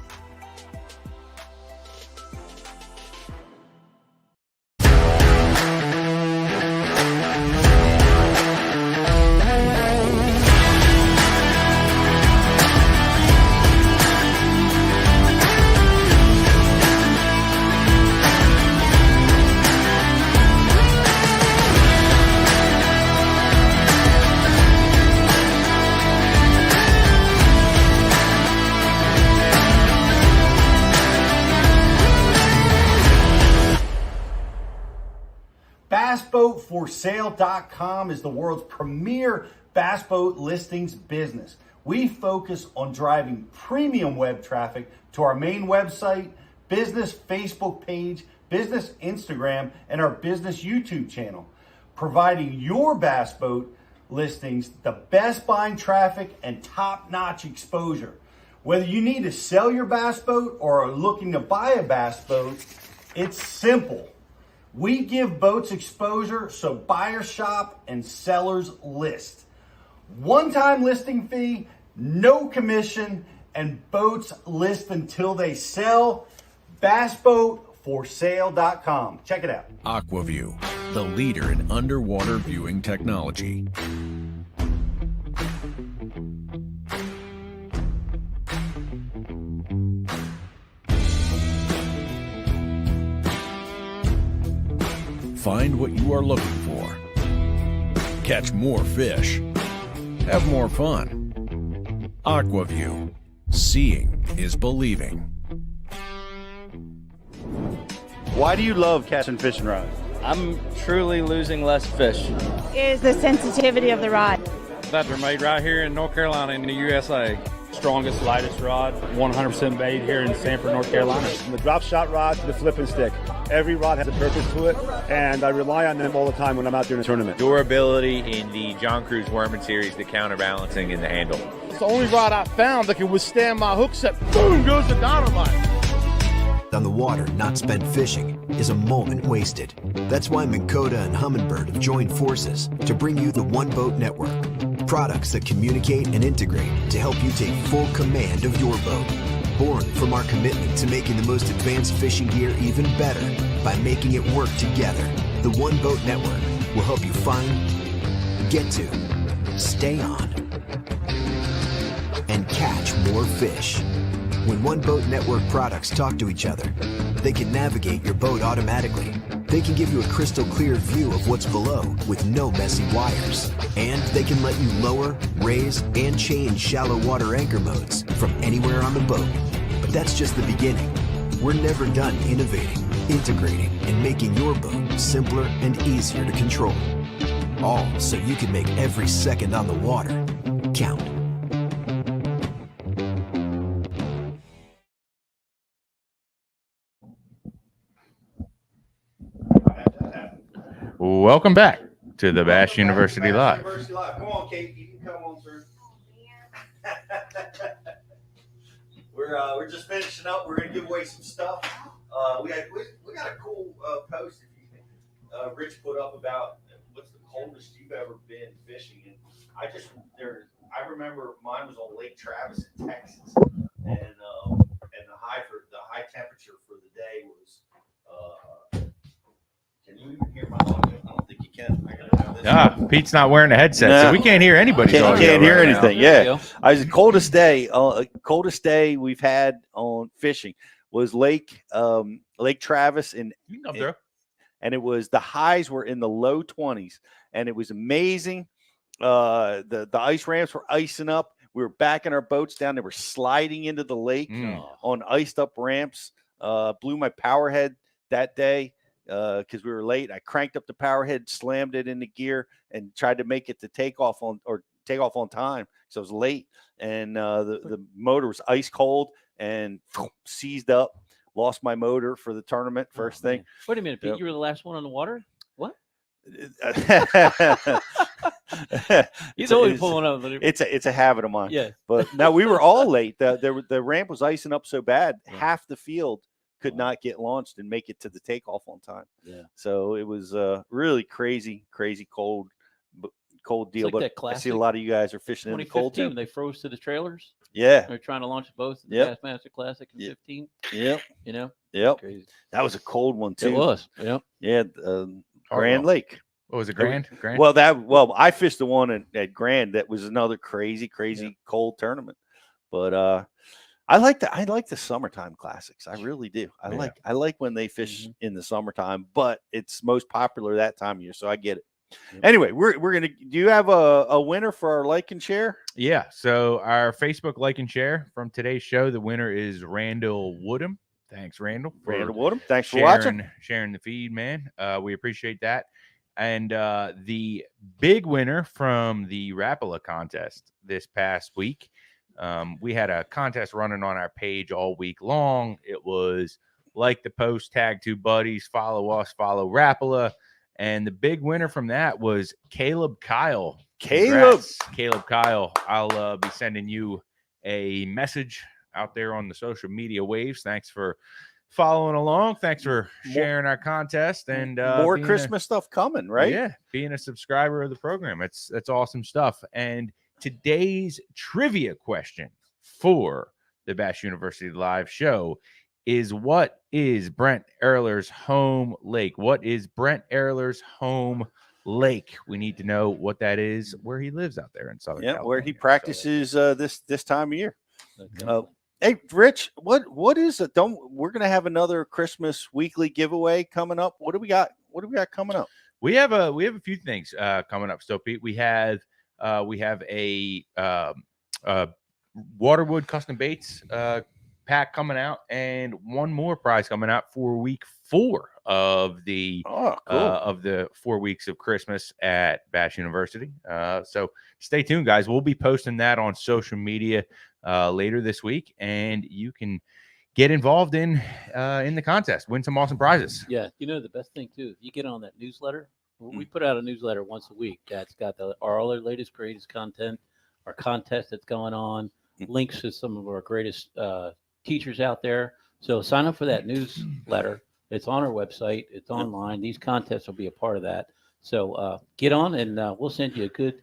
BassBoatForSale.com is the world's premier bass boat listings business. We focus on driving premium web traffic to our main website, business Facebook page, business Instagram, and our business YouTube channel, providing your bass boat listings the best buying traffic and top-notch exposure. Whether you need to sell your bass boat or are looking to buy a bass boat, it's simple. We give boats exposure so buyers shop and sellers list. One-time listing fee, no commission, and boats list until they sell. BassBoatForSale.com. Check it out. AquaView, the leader in underwater viewing technology. Find what you are looking for. Catch more fish. Have more fun. AquaView. Seeing is believing. Why do you love casting fishing rods? I'm truly losing less fish. Is the sensitivity of the rod. That they're made right here in North Carolina in the USA. Strongest, lightest rod, 100% bait here in Sanford, North Carolina. From the drop shot rod to the flipping stick, Every rod has a purpose to it, and I rely on them all the time when I'm out there in a tournament. Durability in the John Cruz Worming series, the counterbalancing in the handle. It's the only rod I found that can withstand my hook set. Boom goes the dynamite. On the water, not spent fishing is a moment wasted. That's why Minn Kota and Humminbird have joined forces to bring you the One Boat Network. Products that communicate and integrate to help you take full command of your boat. Born from our commitment to making the most advanced fishing gear even better by making it work together. The One Boat Network will help you find, get to, stay on, and catch more fish. When One Boat Network products talk to each other, they can navigate your boat automatically. They can give you a crystal clear view of what's below with no messy wires. And they can let you lower, raise, and change shallow water anchor modes from anywhere on the boat. But that's just the beginning. We're never done innovating, integrating, and making your boat simpler and easier to control. All so you can make every second on the water count. Welcome back to the Bass University Live. Come on, Kate, you can come on through. We're just finishing up. We're gonna give away some stuff. We got a cool post if you think Rich put up about what's the coldest you've ever been fishing. And I remember mine was on Lake Travis in Texas, and the high temperature for the day was. Can you even hear my audio? I don't think you can. I gotta have this. Pete's not wearing a headset, so we can't hear anybody's audio. Can't hear right anything. now. Yeah, I was the coldest day we've had on fishing was Lake Travis and it was the highs were in the low 20s, and it was amazing. The ice ramps were icing up. We were backing our boats down. They were sliding into the lake on iced up ramps. Blew my power head that day. Because we were late, I cranked up the power head, slammed it into gear, and tried to make it to take off on time. So I was late, and the motor was ice cold and seized up. Lost my motor for the tournament first thing. Man. Wait a minute, Pete, you were the last one on the water? What? He's always pulling up. It's a habit of mine. Yeah. But now we were all late. The ramp was icing up so bad, half the field could not get launched and make it to the takeoff on time. Yeah. So it was really crazy cold deal. Like but I see a lot of you guys are fishing in the cold too. They froze to the trailers. Yeah. They're trying to launch both the Bassmaster Classic in 15. Yep. You know? Yep. Crazy. That was a cold one too. It was. Yep. Yeah. Grand Lake. What was it, Grand? Well, I fished the one at Grand. That was another crazy cold tournament. But I like the summertime classics. I really do. I like when they fish in the summertime, but it's most popular that time of year, so I get it. Anyway, we're gonna. Do you have a winner for our like and share? Yeah. So our Facebook like and share from today's show. The winner is Randall Woodham. Thanks, Randall. Randall Woodham. Thanks for watching, sharing the feed, man. We appreciate that. And the big winner from the Rapala contest this past week. We had a contest running on our page all week long. It was like the post, tag 2 buddies, follow us, follow Rapala. And the big winner from that was Caleb Kyle. Congrats, Caleb Kyle. I'll be sending you a message out there on the social media waves. Thanks for following along. Thanks for sharing our contest. And more Christmas stuff coming, right? Yeah, being a subscriber of the program. That's awesome stuff. And today's trivia question for the Bass University Live show is, what is Brent Ehrler's home lake? What is Brent Ehrler's home lake? We need to know what that is, where he lives out there in Southern California. Where he practices this time of year. Hey, Rich, what is it? We're going to have another Christmas weekly giveaway coming up. What do we got? What do we got coming up? We have a few things coming up still, Pete. We have a Waterwood custom baits pack coming out, and one more prize coming out for week 4 of the of the 4 weeks of Christmas at Bass University. So stay tuned, guys. We'll be posting that on social media later this week, and you can get involved in the contest, win some awesome prizes. Yeah, the best thing too, if you get on that newsletter, we put out a newsletter once a week that's got all our latest, greatest content, our contest that's going on, links to some of our greatest teachers out there. So sign up for that newsletter. It's on our website. It's online. These contests will be a part of that. So get on, and we'll send you a good,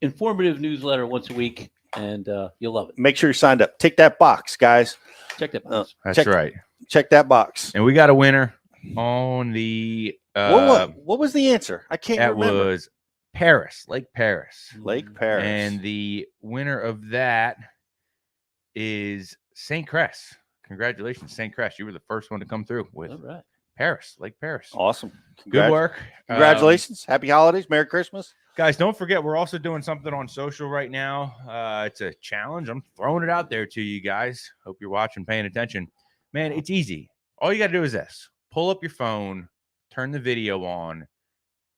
informative newsletter once a week, and you'll love it. Make sure you're signed up. Tick that box, guys. Check that box. That's right. Check that box. And we got a winner on the. What was the answer? I can't remember. That was Paris, Lake Paris. Lake Paris. And the winner of that is St. Cress. Congratulations, St. Cress. You were the first one to come through with Paris, Lake Paris. Awesome. Good work. Congratulations. Happy holidays. Merry Christmas. Guys, don't forget, we're also doing something on social right now. It's a challenge. I'm throwing it out there to you guys. Hope you're watching, paying attention. Man, it's easy. All you got to do is this. Pull up your phone, turn the video on,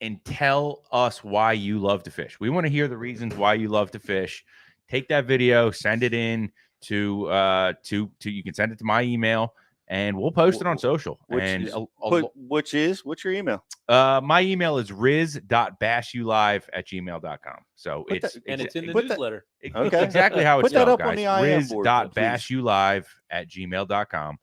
and tell us why you love to fish. We want to hear the reasons why you love to fish. Take that video, send it in to you can send it to my email, and we'll post it on social. What's your email? My email is riz.bashulive@gmail.com. So it's in the newsletter. Okay. Exactly how it's Put that spelled, up on guys. the IM board, riz.bashulive@gmail.com.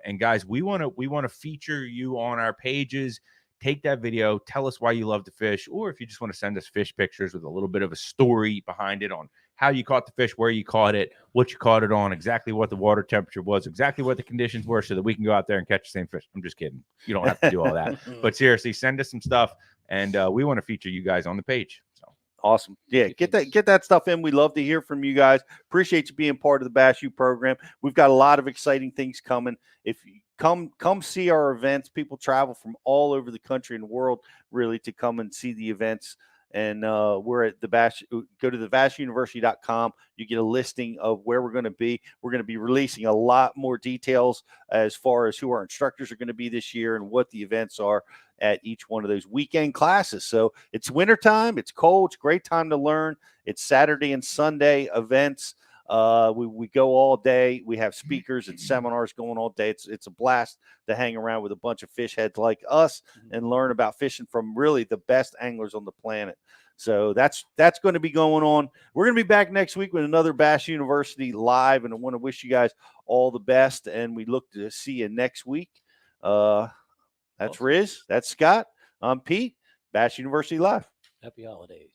And guys, we want to feature you on our pages. Take that video, tell us why you love to fish, or if you just want to send us fish pictures with a little bit of a story behind it on how you caught the fish, where you caught it, what you caught it on, exactly what the water temperature was, exactly what the conditions were, so that we can go out there and catch the same fish. I'm just kidding. You don't have to do all that. But seriously, send us some stuff, and we want to feature you guys on the page. So awesome. Yeah, get that stuff in. We love to hear from you guys. Appreciate you being part of the Bass U program. We've got a lot of exciting things coming. If you come see our events, people travel from all over the country and world really to come and see the events. And we're at the Bass. Go to thebassuniversity.com. You get a listing of where we're going to be. We're going to be releasing a lot more details as far as who our instructors are going to be this year and what the events are at each one of those weekend classes. So it's wintertime. It's cold. It's a great time to learn. It's Saturday and Sunday events. We go all day. We have speakers and seminars going all day. It's a blast to hang around with a bunch of fish heads like us and learn about fishing from really the best anglers on the planet. So that's going to be going on. We're going to be back next week with another Bass University live, and I want to wish you guys all the best, and we look to see you next week. That's Riz. That's Scott. I'm Pete. Bass University Live. Happy holidays.